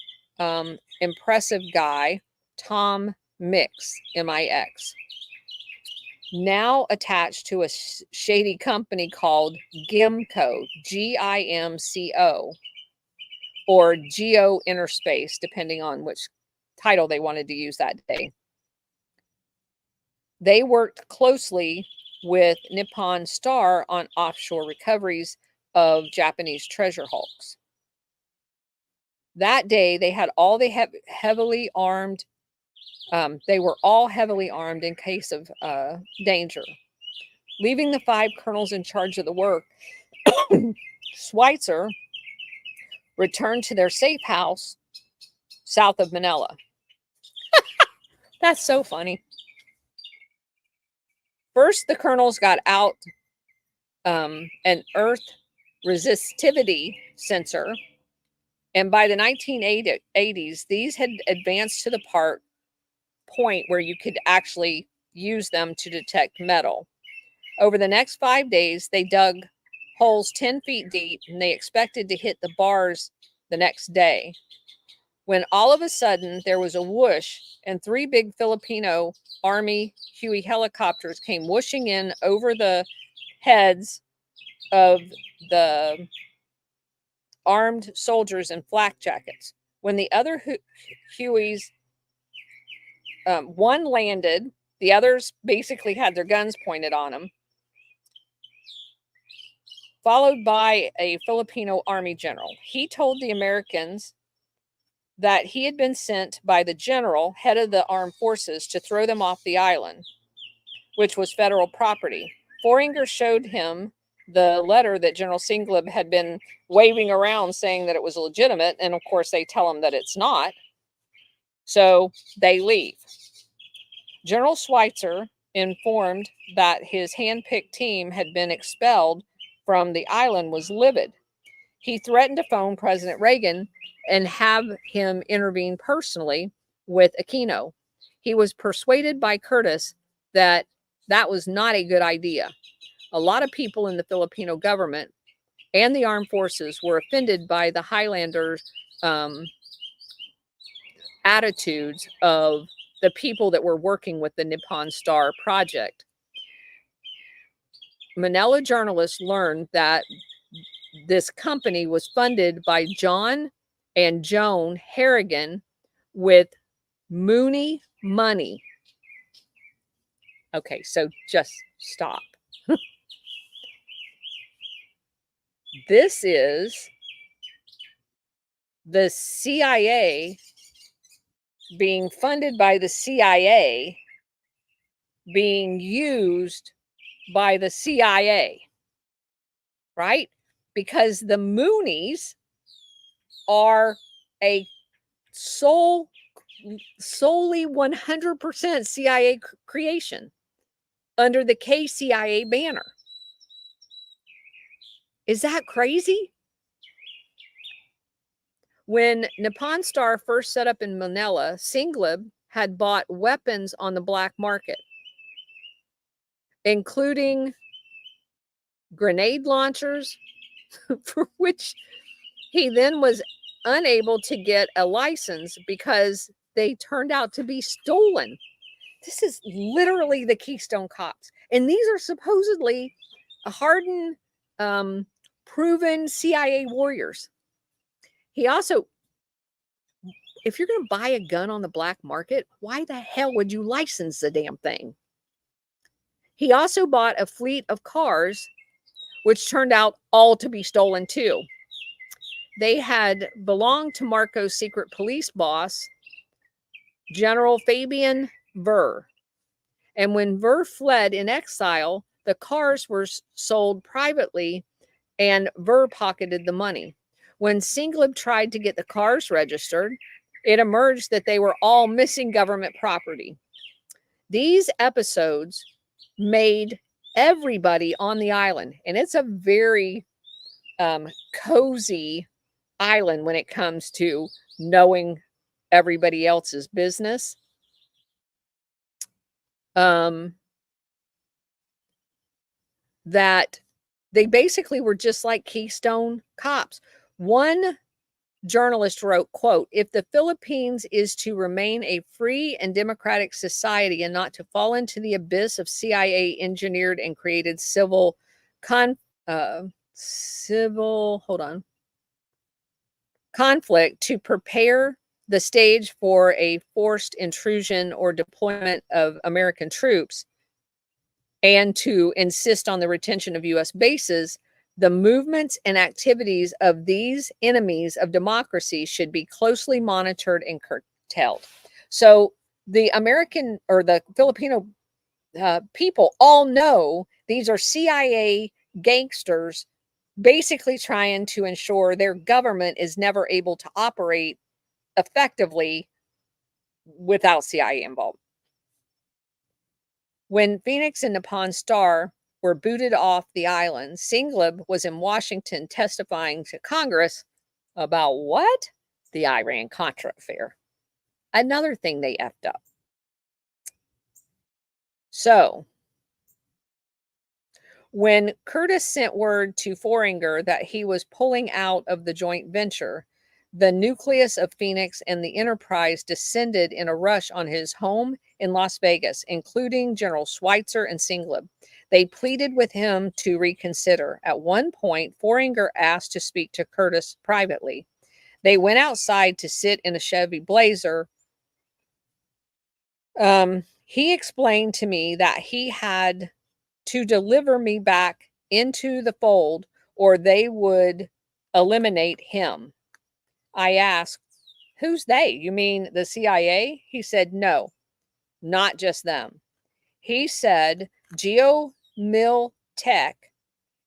impressive guy, Tom Mix, M-I-X, now attached to a shady company called GIMCO, G-I-M-C-O, or Geo Interspace, depending on which title they wanted to use that day. They worked closely with Nippon Star on offshore recoveries of Japanese treasure hulks. That day, they had all the heavily armed. They were all heavily armed in case of danger. Leaving the 5 colonels in charge of the work, Schweitzer returned to their safe house south of Manila. That's so funny. First, the colonels got out an earth resistivity sensor, and by the 1980s, these had advanced to the point where you could actually use them to detect metal. Over the next 5 days, they dug holes 10 feet deep, and they expected to hit the bars the next day, when all of a sudden there was a whoosh, and 3 big Filipino Army Huey helicopters came whooshing in over the heads of the armed soldiers in flak jackets. When the other Hueys, one landed, the others basically had their guns pointed on them, followed by a Filipino Army general. He told the Americans that he had been sent by the general, head of the armed forces, to throw them off the island, which was federal property. Foeringer showed him the letter that General Singleb had been waving around saying that it was legitimate, and of course they tell him that it's not. So they leave. General Schweitzer, informed that his hand-picked team had been expelled from the island, was livid. He threatened to phone President Reagan and have him intervene personally with Aquino. He was persuaded by Curtis that that was not a good idea. A lot of people in the Filipino government and the armed forces were offended by the Highlanders' attitudes of the people that were working with the Nippon Star project. Manila journalists learned that this company was funded by John and Joan Harrigan with Mooney money. Okay, so just stop. This is the CIA being funded by the CIA, being used by the CIA, right? Because the Moonies are a solely 100% CIA creation under the KCIA banner. Is that crazy? When Nippon Star first set up in Manila, Singleb had bought weapons on the black market, including grenade launchers, for which he then was unable to get a license because they turned out to be stolen. This is literally the Keystone Cops. And these are supposedly hardened, proven CIA warriors. He also, if you're going to buy a gun on the black market, why the hell would you license the damn thing? He also bought a fleet of cars which turned out all to be stolen too. They had belonged to Marco's secret police boss, General Fabian Ver. And when Ver fled in exile, the cars were sold privately and Ver pocketed the money. When Singleb tried to get the cars registered, it emerged that they were all missing government property. These episodes made everybody on the island, and it's a very cozy island when it comes to knowing everybody else's business. That they basically were just like Keystone Cops. One journalist wrote, quote, "If the Philippines is to remain a free and democratic society and not to fall into the abyss of CIA engineered and created conflict to prepare the stage for a forced intrusion or deployment of American troops and to insist on the retention of U.S. bases, the movements and activities of these enemies of democracy should be closely monitored and curtailed." So the American or the Filipino people all know these are CIA gangsters basically trying to ensure their government is never able to operate effectively without CIA involved. When Phoenix and Nippon Star were booted off the island, Singleb was in Washington testifying to Congress about what? The Iran-Contra affair. Another thing they effed up. So, when Curtis sent word to Foreigner that he was pulling out of the joint venture, the nucleus of Phoenix and the Enterprise descended in a rush on his home in Las Vegas, including General Schweitzer and Singleb. They pleaded with him to reconsider. At one point, Foreigner asked to speak to Curtis privately. They went outside to sit in a Chevy Blazer. He explained to me that he had to deliver me back into the fold or they would eliminate him. I asked, "Who's they? You mean the CIA?" He said, "No, not just them." He said Geo Mill Tech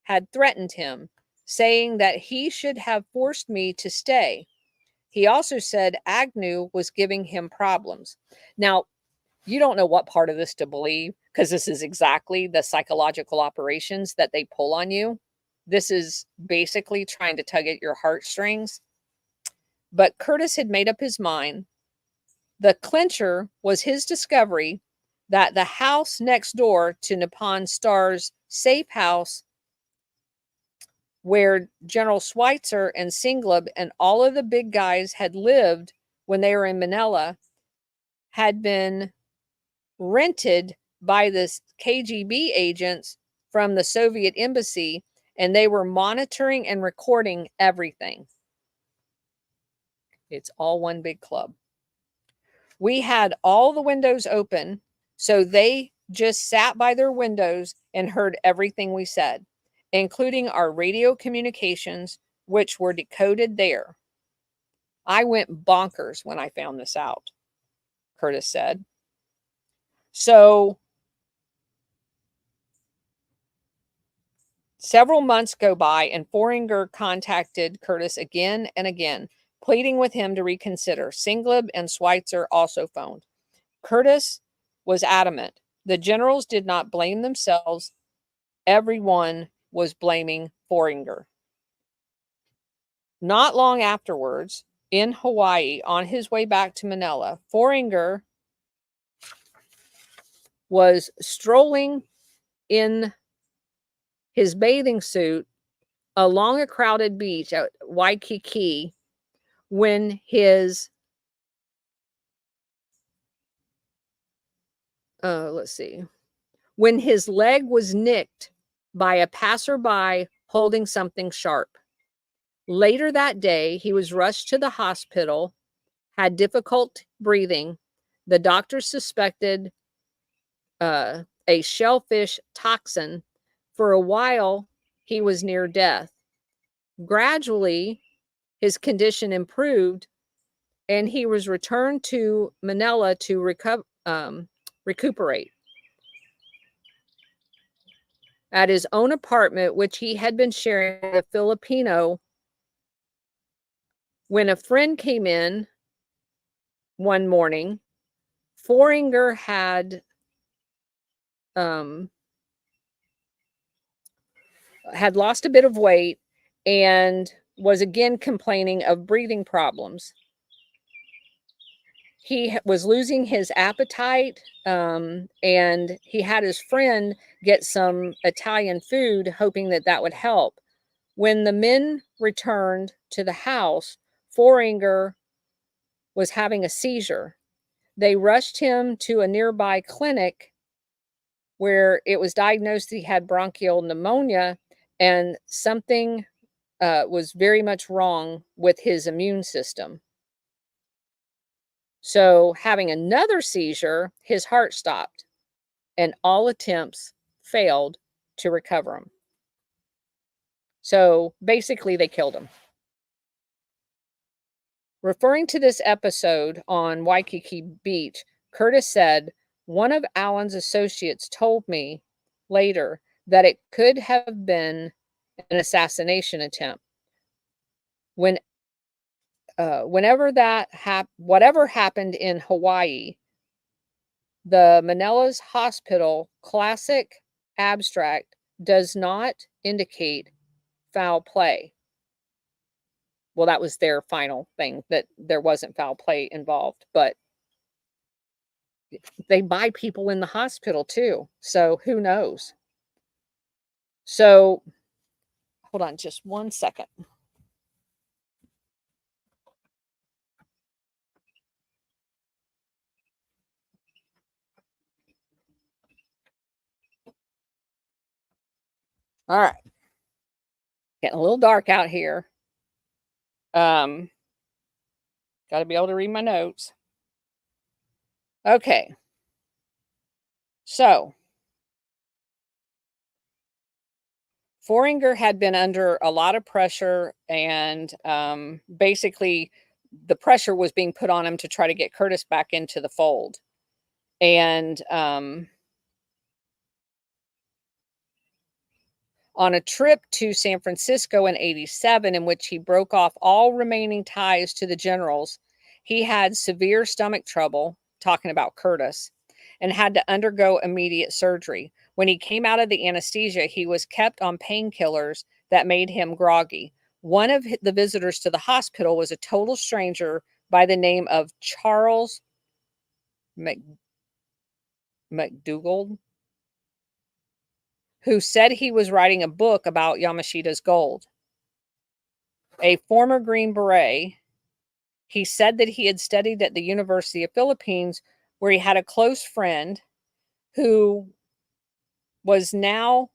had threatened him, saying that he should have forced me to stay. He also said Agnew was giving him problems. Now, you don't know what part of this to believe because this is exactly the psychological operations that they pull on you. This is basically trying to tug at your heartstrings. But Curtis had made up his mind. The clincher was his discovery that the house next door to Nippon Star's safe house, where General Schweitzer and Singleb and all of the big guys had lived when they were in Manila, had been rented by the KGB agents from the Soviet embassy, and they were monitoring and recording everything. It's all one big club. We had all the windows open, so they just sat by their windows and heard everything we said, including our radio communications, which were decoded there. I went bonkers when I found this out, Curtis said. So several months go by, and Foreigner contacted Curtis again and again, pleading with him to reconsider. Singleb and Schweitzer also phoned. Curtis was adamant. The generals did not blame themselves. Everyone was blaming Foreigner. Not long afterwards, in Hawaii, on his way back to Manila, Foreigner was strolling in his bathing suit along a crowded beach at Waikiki when his when his leg was nicked by a passerby holding something sharp. Later that day, he was rushed to the hospital, had difficult breathing. The doctors suspected a shellfish toxin. For a while, he was near death. Gradually, his condition improved and he was returned to Manila to recuperate. At his own apartment, which he had been sharing with a Filipino, when a friend came in one morning, Foeringer had lost a bit of weight and was again complaining of breathing problems. He was losing his appetite, and he had his friend get some Italian food, hoping that that would help. When the men returned to the house, Foeringer was having a seizure. They rushed him to a nearby clinic where it was diagnosed that he had bronchial pneumonia and something was very much wrong with his immune system. So, having another seizure, his heart stopped, and all attempts failed to recover him. So, basically, they killed him. Referring to this episode on Waikiki Beach, Curtis said, "One of Allen's associates told me later that it could have been an assassination attempt. Whenever whatever happened in Hawaii, the Manila's Hospital Classic Abstract does not indicate foul play." Well, that was their final thing, that there wasn't foul play involved, but they buy people in the hospital too. So who knows? So hold on just 1 second. All right. Getting a little dark out here. Got to be able to read my notes. Okay. So Foeringer had been under a lot of pressure, and basically the pressure was being put on him to try to get Curtis back into the fold. And on a trip to San Francisco in 87, in which he broke off all remaining ties to the generals, he had severe stomach trouble, talking about Curtis, and had to undergo immediate surgery. When he came out of the anesthesia, he was kept on painkillers that made him groggy. One of the visitors to the hospital was a total stranger by the name of Charles McDougald, who said he was writing a book about Yamashita's gold. A former Green Beret, he said that he had studied at the University of Philippines, where he had a close friend who was now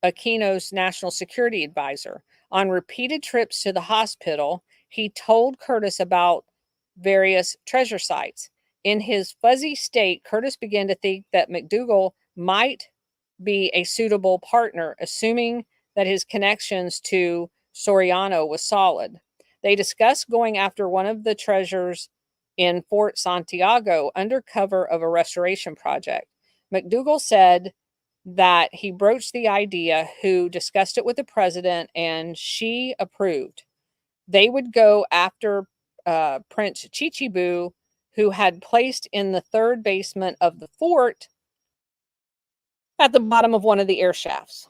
Aquino's national security advisor. On repeated trips to the hospital, he told Curtis about various treasure sites. In his fuzzy state, Curtis began to think that McDougall might be a suitable partner, assuming that his connections to Soriano was solid. They discussed going after one of the treasures in Fort Santiago under cover of a restoration project. McDougall said that he broached the idea, who discussed it with the president, and she approved. They would go after Prince Chichibu, who had placed in the third basement of the fort at the bottom of one of the air shafts.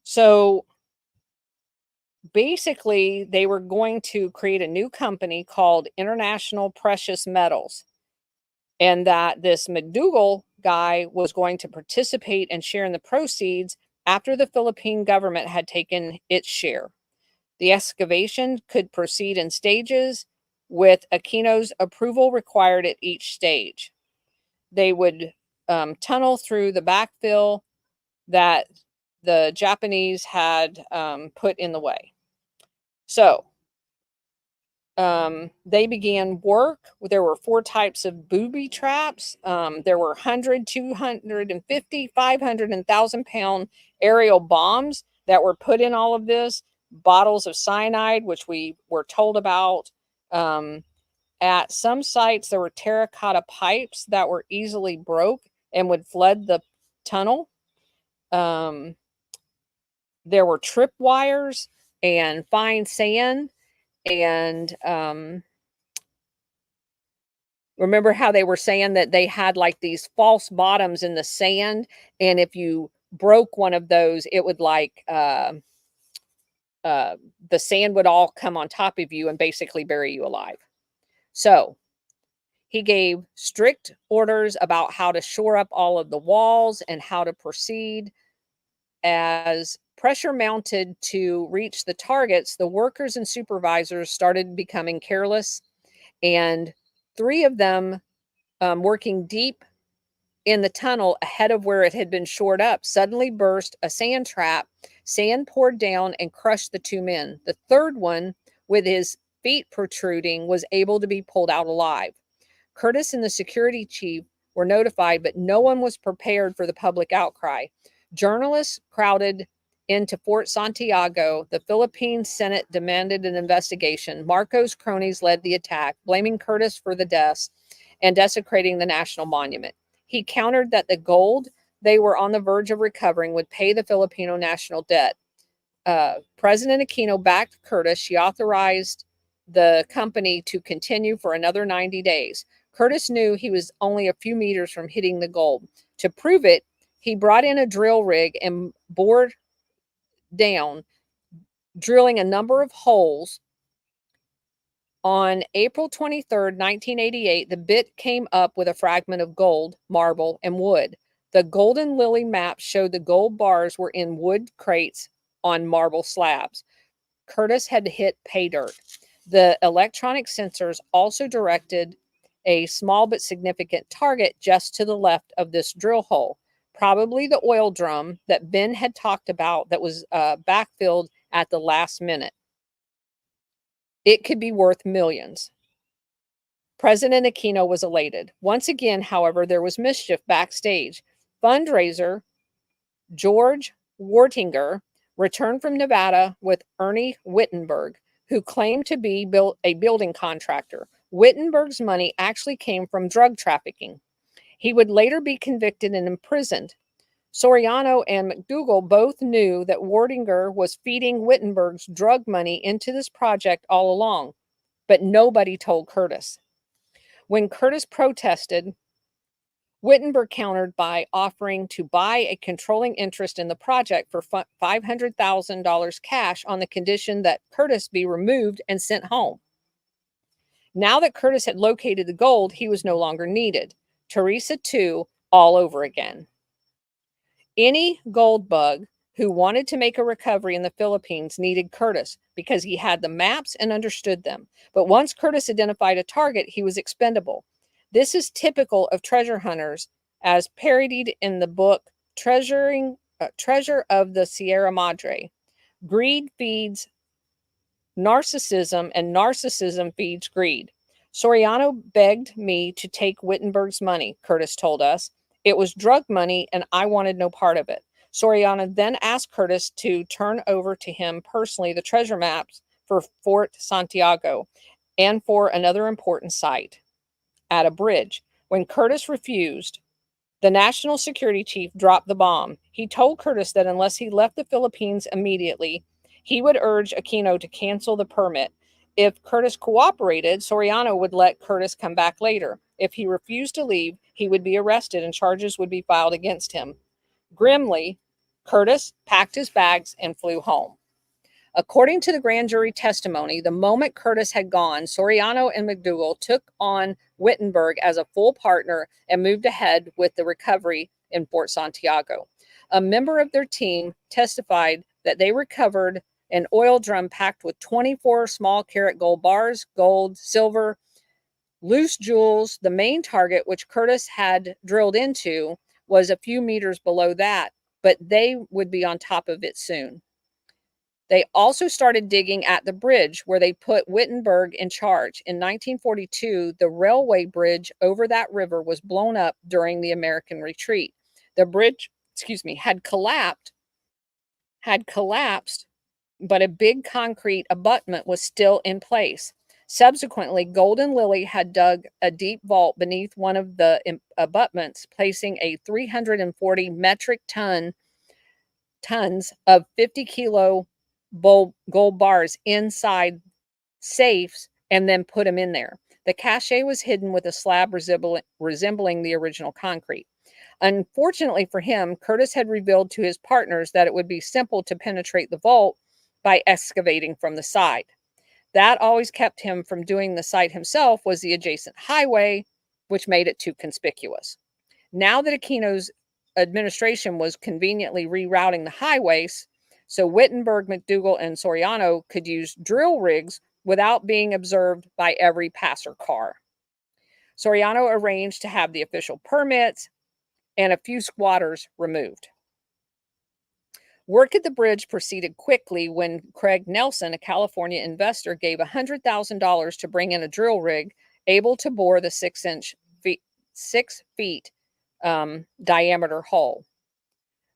So basically, they were going to create a new company called International Precious Metals, and that this McDougall guy was going to participate and share in the proceeds after the Philippine government had taken its share. The excavation could proceed in stages, with Aquino's approval required at each stage. They would tunnel through the backfill that the Japanese had put in the way. So they began work. There were 4 types of booby traps. There were 100, 250, 500, and 1,000 pound aerial bombs that were put in all of this, bottles of cyanide, which we were told about. At some sites, there were terracotta pipes that were easily broke and would flood the tunnel. There were trip wires and fine sand. And remember how they were saying that they had like these false bottoms in the sand, and if you broke one of those, it would like the sand would all come on top of you and basically bury you alive. So he gave strict orders about how to shore up all of the walls and how to proceed. As pressure mounted to reach the targets, the workers and supervisors started becoming careless, and 3 of them, working deep in the tunnel ahead of where it had been shored up, suddenly burst a sand trap. Sand poured down and crushed the 2 men. The third one, with his feet protruding, was able to be pulled out alive. Curtis and the security chief were notified, but no one was prepared for the public outcry. Journalists crowded into Fort Santiago. The Philippine Senate demanded an investigation. Marcos' cronies led the attack, blaming Curtis for the deaths and desecrating the national monument. He countered that the gold they were on the verge of recovering would pay the Filipino national debt. President Aquino backed Curtis. She authorized the company to continue for another 90 days. Curtis knew he was only a few meters from hitting the gold. To prove it, he brought in a drill rig and bored down, drilling a number of holes. On April 23rd, 1988, the bit came up with a fragment of gold, marble, and wood. The Golden Lily map showed the gold bars were in wood crates on marble slabs. Curtis had hit pay dirt. The electronic sensors also directed a small but significant target just to the left of this drill hole, probably the oil drum that Ben had talked about that was backfilled at the last minute. It could be worth millions. President Aquino was elated. Once again, however, there was mischief backstage. Fundraiser George Wartinger returned from Nevada with Ernie Wittenberg, who claimed to be a building contractor. Wittenberg's money actually came from drug trafficking. He would later be convicted and imprisoned. Soriano and McDougal both knew that Wartinger was feeding Wittenberg's drug money into this project all along, but nobody told Curtis. When Curtis protested, Wittenberg countered by offering to buy a controlling interest in the project for $500,000 cash on the condition that Curtis be removed and sent home. Now that Curtis had located the gold, he was no longer needed. Teresa, too, all over again. Any gold bug who wanted to make a recovery in the Philippines needed Curtis because he had the maps and understood them. But once Curtis identified a target, he was expendable. This is typical of treasure hunters, as parodied in the book Treasure of the Sierra Madre. Greed feeds narcissism, and narcissism feeds greed. Soriano begged me to take Wittenberg's money, Curtis told us. It was drug money, and I wanted no part of it. Soriano then asked Curtis to turn over to him personally the treasure maps for Fort Santiago and for another important site at a bridge. When Curtis refused, the national security chief dropped the bomb. He told Curtis that unless he left the Philippines immediately, he would urge Aquino to cancel the permit. If Curtis cooperated, Soriano would let Curtis come back later. If he refused to leave, he would be arrested and charges would be filed against him. Grimly, Curtis packed his bags and flew home. According to the grand jury testimony, the moment Curtis had gone, Soriano and McDougal took on Wittenberg as a full partner and moved ahead with the recovery in Fort Santiago. A member of their team testified that they recovered an oil drum packed with 24 small carat gold bars, gold, silver, loose jewels. The main target, which Curtis had drilled into, was a few meters below that, but they would be on top of it soon. They also started digging at the bridge where they put Wittenberg in charge. In 1942, the railway bridge over that river was blown up during the American retreat. The bridge, had collapsed had collapsed, but a big concrete abutment was still in place. Subsequently, Golden Lily had dug a deep vault beneath one of the abutments, placing a 340 metric tons of 50-kilo gold bars inside safes and then put them in there. The cache was hidden with a slab resembling the original concrete. Unfortunately for him, Curtis had revealed to his partners that it would be simple to penetrate the vault by excavating from the side. That always kept him from doing the site himself was the adjacent highway, which made it too conspicuous. Now that Aquino's administration was conveniently rerouting the highways, so Wittenberg, McDougal, and Soriano could use drill rigs without being observed by every passer car. Soriano arranged to have the official permits and a few squatters removed. Work at the bridge proceeded quickly when Craig Nelson, a California investor, gave $100,000 to bring in a drill rig able to bore the 6 feet diameter hole.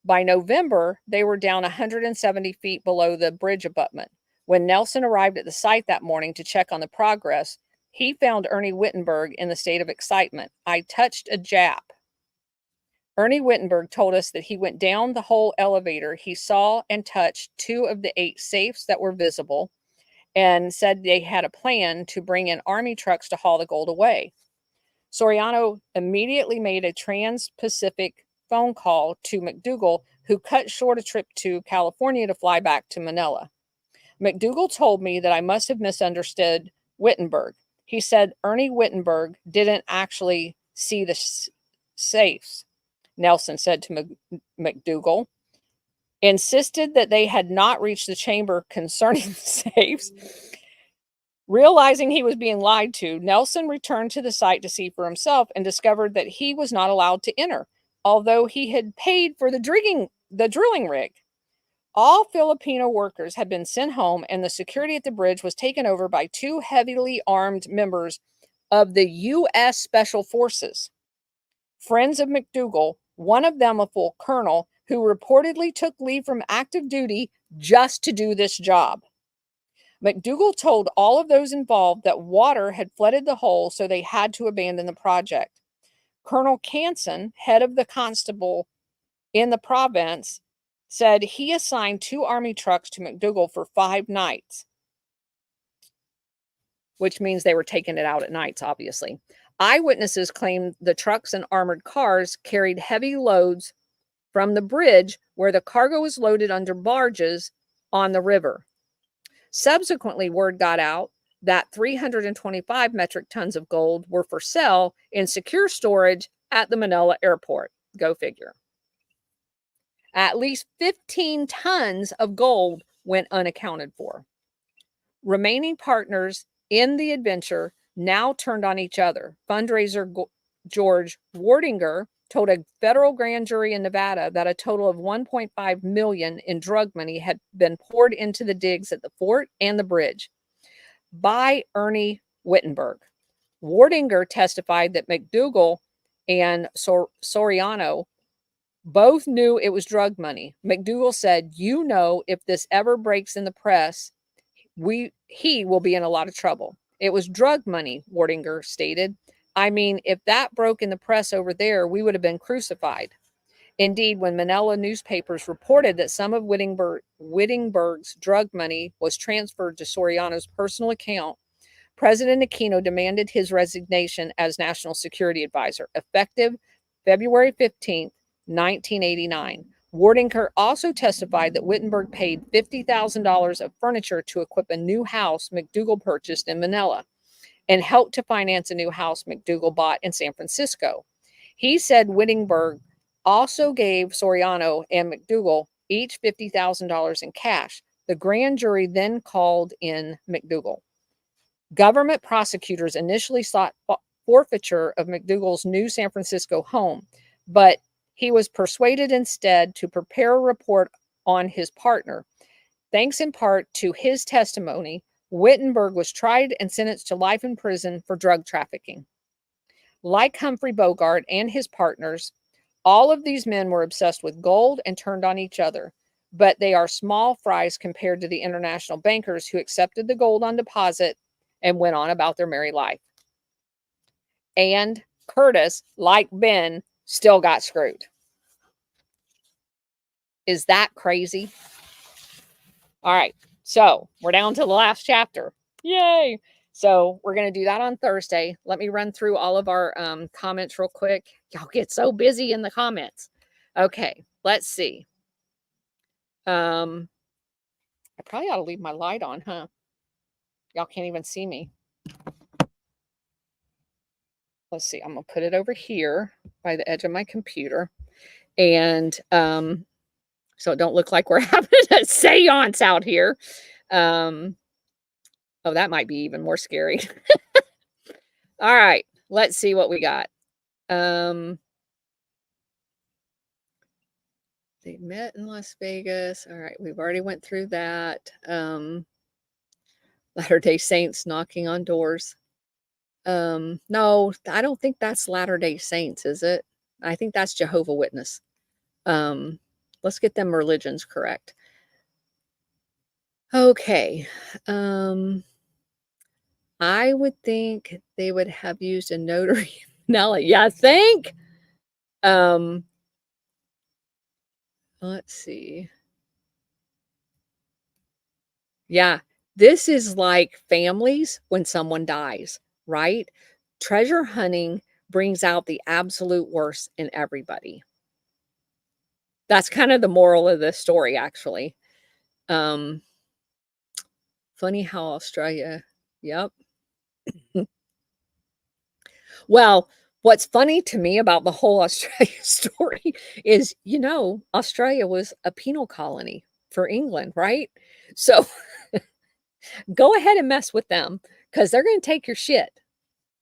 By November, they were down 170 feet below the bridge abutment. When Nelson arrived at the site that morning to check on the progress, he found Ernie Wittenberg in the state of excitement. "I touched a Jap." Ernie Wittenberg told us that he went down the whole elevator. He saw and touched 2 of the 8 safes that were visible and said they had a plan to bring in Army trucks to haul the gold away. Soriano immediately made a trans-Pacific phone call to McDougal, who cut short a trip to California to fly back to Manila. McDougal told me that I must have misunderstood Wittenberg. He said Ernie Wittenberg didn't actually see the safes, Nelson said to McDougal, insisted that they had not reached the chamber concerning the safes. Realizing he was being lied to, Nelson returned to the site to see for himself and discovered that he was not allowed to enter, although he had paid for the drilling rig. All Filipino workers had been sent home, and the security at the bridge was taken over by 2 heavily armed members of the U.S. Special Forces. Friends of McDougal, one of them a full colonel, who reportedly took leave from active duty just to do this job. McDougal told all of those involved that water had flooded the hole, so they had to abandon the project. Colonel Canson, head of the constable in the province, said he assigned 2 Army trucks to McDougal for 5 nights, which means they were taking it out at nights, obviously. Eyewitnesses claimed the trucks and armored cars carried heavy loads from the bridge where the cargo was loaded under barges on the river. Subsequently, word got out that 325 metric tons of gold were for sale in secure storage at the Manila airport. Go figure. At least 15 tons of gold went unaccounted for. Remaining partners in the adventure now turned on each other. Fundraiser George Wardinger told a federal grand jury in Nevada that a total of $1.5 million in drug money had been poured into the digs at the fort and the bridge by Ernie Wittenberg. Wardinger testified that McDougal and Soriano both knew it was drug money. McDougal said, "You know, if this ever breaks in the press, he will be in a lot of trouble." "It was drug money," Wardinger stated. "I mean, if that broke in the press over there, we would have been crucified." Indeed, when Manila newspapers reported that some of Wittenberg's drug money was transferred to Soriano's personal account, President Aquino demanded his resignation as National Security Advisor, effective February 15th, 1989. Wardinger also testified that Wittenberg paid $50,000 of furniture to equip a new house McDougal purchased in Manila and helped to finance a new house McDougal bought in San Francisco. He said Wittenberg also gave Soriano and McDougal each $50,000 in cash. The grand jury then called in McDougal. Government prosecutors initially sought forfeiture of McDougal's new San Francisco home, but he was persuaded instead to prepare a report on his partner. Thanks in part to his testimony, Wittenberg was tried and sentenced to life in prison for drug trafficking. Like Humphrey Bogart and his partners, all of these men were obsessed with gold and turned on each other. but they are small fries compared to the international bankers who accepted the gold on deposit and went on about their merry life. And Curtis, like Ben, still got screwed. Is that crazy? All right. So we're down to the last chapter. Yay. So we're going to do that on Thursday. Let me run through all of our comments real quick. Y'all get so busy in the comments. Okay. Let's see. I probably ought to leave my light on, huh? Y'all can't even see me. Let's see. I'm going to put it over here by the edge of my computer. And so it don't look like we're having a seance out here. Oh, that might be even more scary. All right, let's see what we got. They met in Las Vegas. All right, we've already went through that. Latter-day Saints knocking on doors. No, I don't think that's Latter-day Saints, is it? I think that's Jehovah Witness. Let's get them religions correct. Okay. I would think they would have used a notary. Nelly, yeah, I think. Let's see. Yeah, this is like families when someone dies, right? Treasure hunting brings out the absolute worst in everybody. That's kind of the moral of the story, actually. Funny how Australia, yep. Well, what's funny to me about the whole Australia story is, Australia was a penal colony for England, right? So go ahead and mess with them because they're going to take your shit.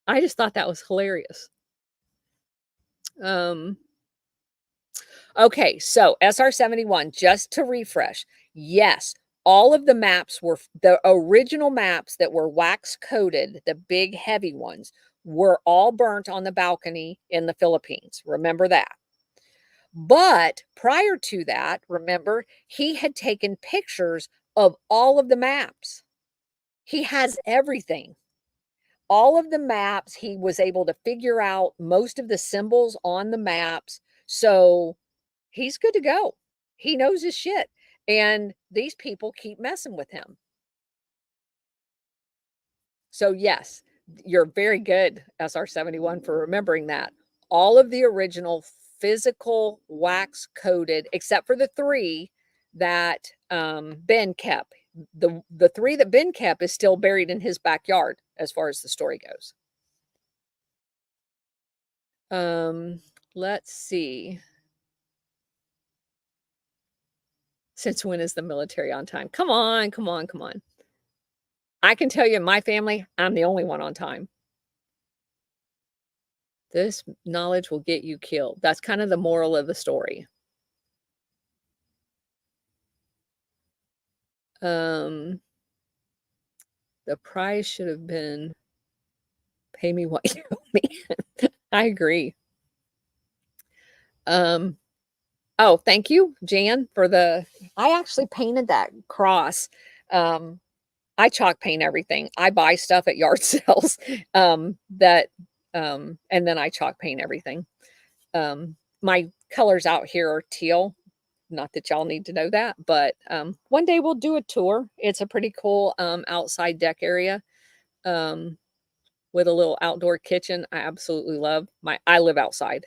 I just thought that was hilarious. Okay, so SR-71, just to refresh, yes, all of the maps were the original maps that were wax coated, the big heavy ones, were all burnt on the balcony in the Philippines. Remember that. But prior to that, remember, he had taken pictures of all of the maps. He has everything. All of the maps, he was able to figure out most of the symbols on the maps. So he's good to go. He knows his shit. And these people keep messing with him. So, yes, you're very good, SR-71, for remembering that. All of the original physical wax coated, except for the 3 that Ben kept. The 3 that Ben kept is still buried in his backyard, as far as the story goes. Let's see. Since when is the military on time? Come on, come on, come on. I can tell you in my family, I'm the only one on time. This knowledge will get you killed. That's kind of the moral of the story. The prize should have been pay me what you owe me. I agree. Oh, thank you, Jan, for I actually painted that cross. I chalk paint everything. I buy stuff at yard sales and then I chalk paint everything. My colors out here are teal. Not that y'all need to know that, but one day we'll do a tour. It's a pretty cool outside deck area with a little outdoor kitchen. I absolutely love I live outside.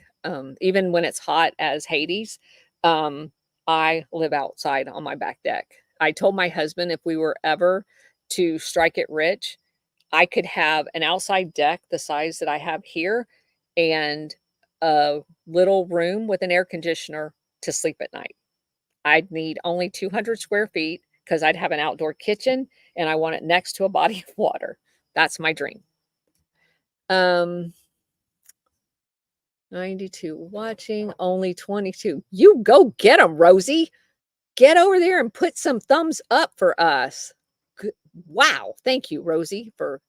Even when it's hot as Hades, I live outside on my back deck. I told my husband if we were ever to strike it rich, I could have an outside deck the size that I have here and a little room with an air conditioner to sleep at night. I'd need only 200 square feet because I'd have an outdoor kitchen and I want it next to a body of water. That's my dream. 92 watching, only 22. You go get them, Rosie. Get over there and put some thumbs up for us. Wow. Thank you, Rosie, for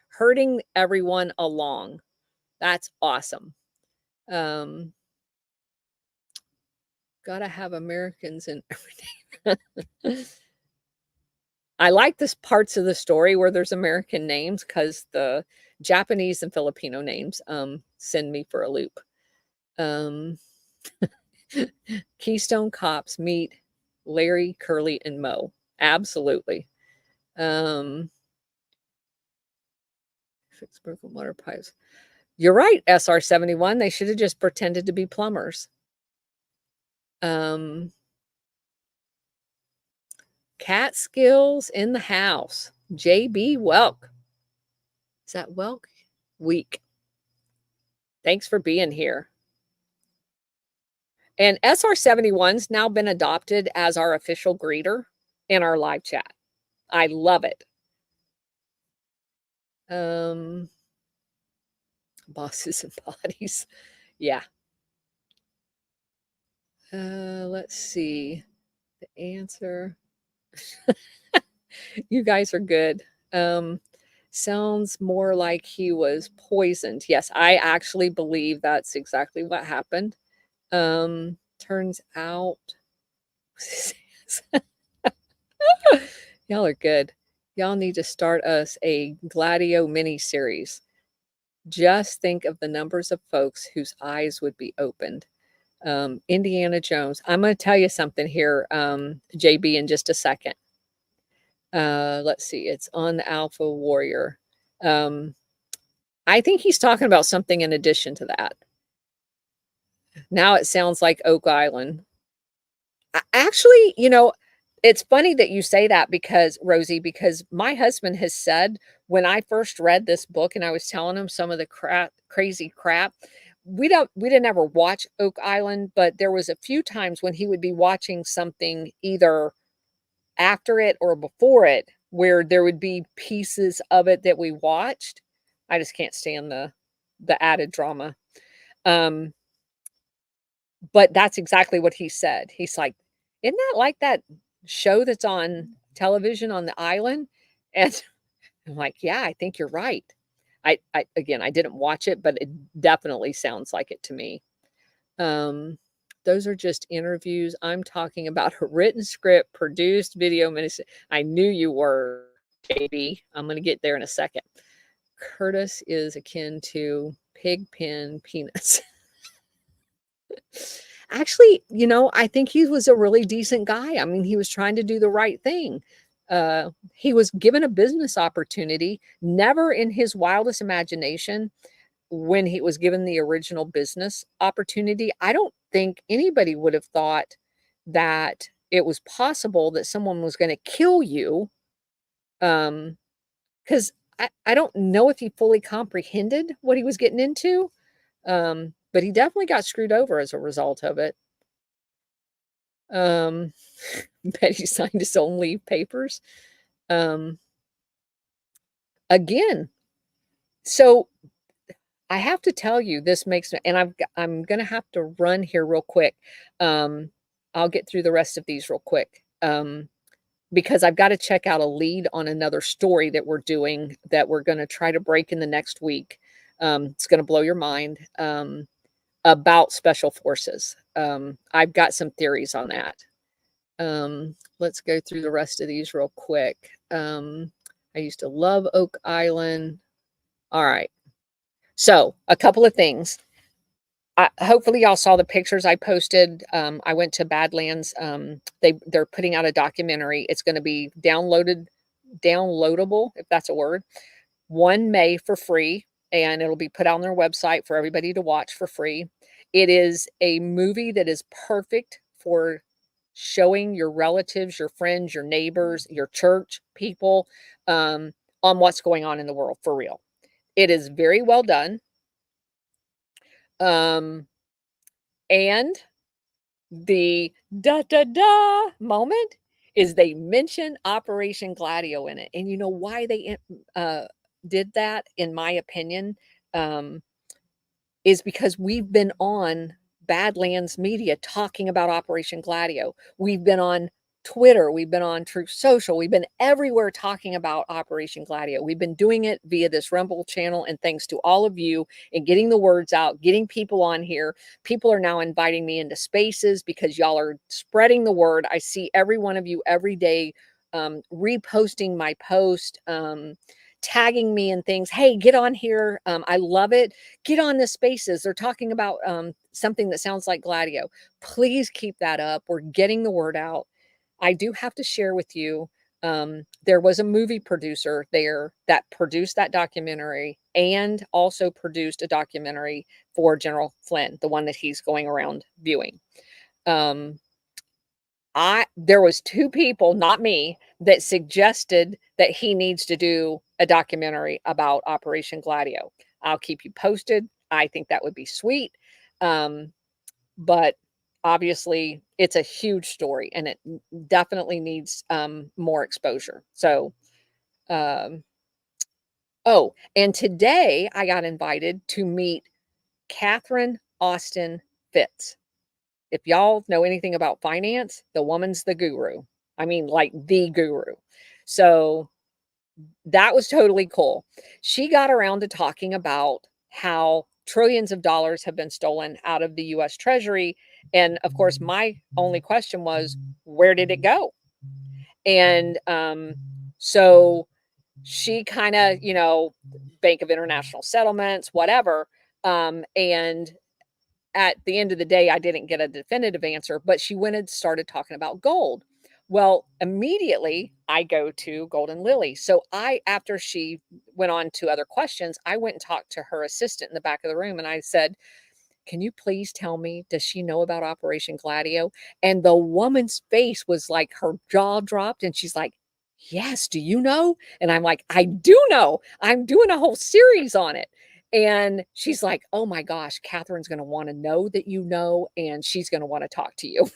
herding everyone along. That's awesome. Gotta have Americans in everything. I like this parts of the story where there's American names because the Japanese and Filipino names send me for a loop. Um, Keystone Cops meet Larry, Curly, and Moe. Absolutely. Fix broken water pipes. You're right, SR71. They should have just pretended to be plumbers. Catskills in the house. JB Welk. Is that Welk? Week. Thanks for being here. And SR71's now been adopted as our official greeter in our live chat. I love it. Bosses and bodies. Yeah. Let's see. The answer. You guys are good. Sounds more like he was poisoned. Yes, I actually believe that's exactly what happened. Turns out y'all are good. Y'all need to start us a Gladio mini series. Just think of the numbers of folks whose eyes would be opened. Indiana Jones. I'm going to tell you something here, JB, in just a second. Let's see. It's on the Alpha Warrior. I think he's talking about something in addition to that. Now it sounds like Oak Island. Actually, it's funny that you say that because, Rosie, because my husband has said when I first read this book and I was telling him some of the crazy crap, we didn't ever watch Oak Island, but there was a few times when he would be watching something either after it or before it where there would be pieces of it that we watched. I just can't stand the added drama. But that's exactly what he said. He's like, isn't that like that show that's on television on the island? And I'm like, yeah, I think you're right. I again, I didn't watch it, but it definitely sounds like it to me. Those are just interviews. I'm talking about a written script, produced video minutes. I knew you were, JB. I'm going to get there in a second. Curtis is akin to Pigpen Peanuts. Actually, I think he was a really decent guy. I mean, he was trying to do the right thing. He was given a business opportunity, never in his wildest imagination when he was given the original business opportunity. I don't think anybody would have thought that it was possible that someone was going to kill you. Because I don't know if he fully comprehended what he was getting into. But he definitely got screwed over as a result of it. Betty signed his own leave papers. Again, so I have to tell you, this makes me, and I'm going to have to run here real quick. I'll get through the rest of these real quick. Because I've got to check out a lead on another story that we're doing that we're going to try to break in the next week. It's going to blow your mind. About special forces. I've got some theories on that. Let's go through the rest of these real quick. I used to love Oak Island. All right. So a couple of things. Hopefully y'all saw the pictures I posted. I went to Badlands. They're putting out a documentary. It's going to be downloadable, if that's a word, 1 May for free. And it'll be put on their website for everybody to watch for free. It is a movie that is perfect for showing your relatives, your friends, your neighbors, your church people on what's going on in the world for real. It is very well done. And the da-da-da moment is they mention Operation Gladio in it. And you know why they did that, in my opinion, is because we've been on Badlands Media talking about Operation Gladio. We've been on Twitter, we've been on Truth Social, we've been everywhere talking about Operation Gladio. We've been doing it via this Rumble channel, and thanks to all of you and getting the words out, getting people on here. People are now inviting me into spaces because y'all are spreading the word. I see every one of you every day reposting my post, tagging me and things. Hey, get on here. I love it. Get on the spaces. They're talking about something that sounds like Gladio. Please keep that up. We're getting the word out. I do have to share with you, there was a movie producer there that produced that documentary and also produced a documentary for General Flynn, the one that he's going around viewing. There was 2 people, not me, that suggested that he needs to do a documentary about Operation Gladio. I'll keep you posted. I think that would be sweet. But obviously it's a huge story and it definitely needs more exposure. So, oh, and today I got invited to meet Catherine Austin Fitts. If y'all know anything about finance, the woman's the guru. I mean, like the guru. So that was totally cool. She got around to talking about how trillions of dollars have been stolen out of the US Treasury. And of course, my only question was, where did it go? And so she kind of, Bank of International Settlements, whatever. And at the end of the day, I didn't get a definitive answer, but she went and started talking about gold. Well, immediately I go to Golden Lily. So after she went on to other questions, I went and talked to her assistant in the back of the room and I said, can you please tell me, does she know about Operation Gladio? And the woman's face was like her jaw dropped and she's like, yes, do you know? And I'm like, I do know. I'm doing a whole series on it. And she's like, oh my gosh, Catherine's going to want to know that you know, and she's going to want to talk to you.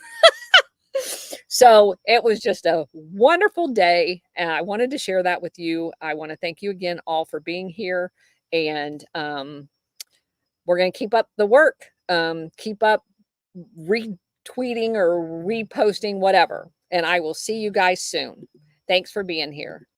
So it was just a wonderful day. And I wanted to share that with you. I want to thank you again all for being here. And we're going to keep up the work, keep up retweeting or reposting, whatever. And I will see you guys soon. Thanks for being here.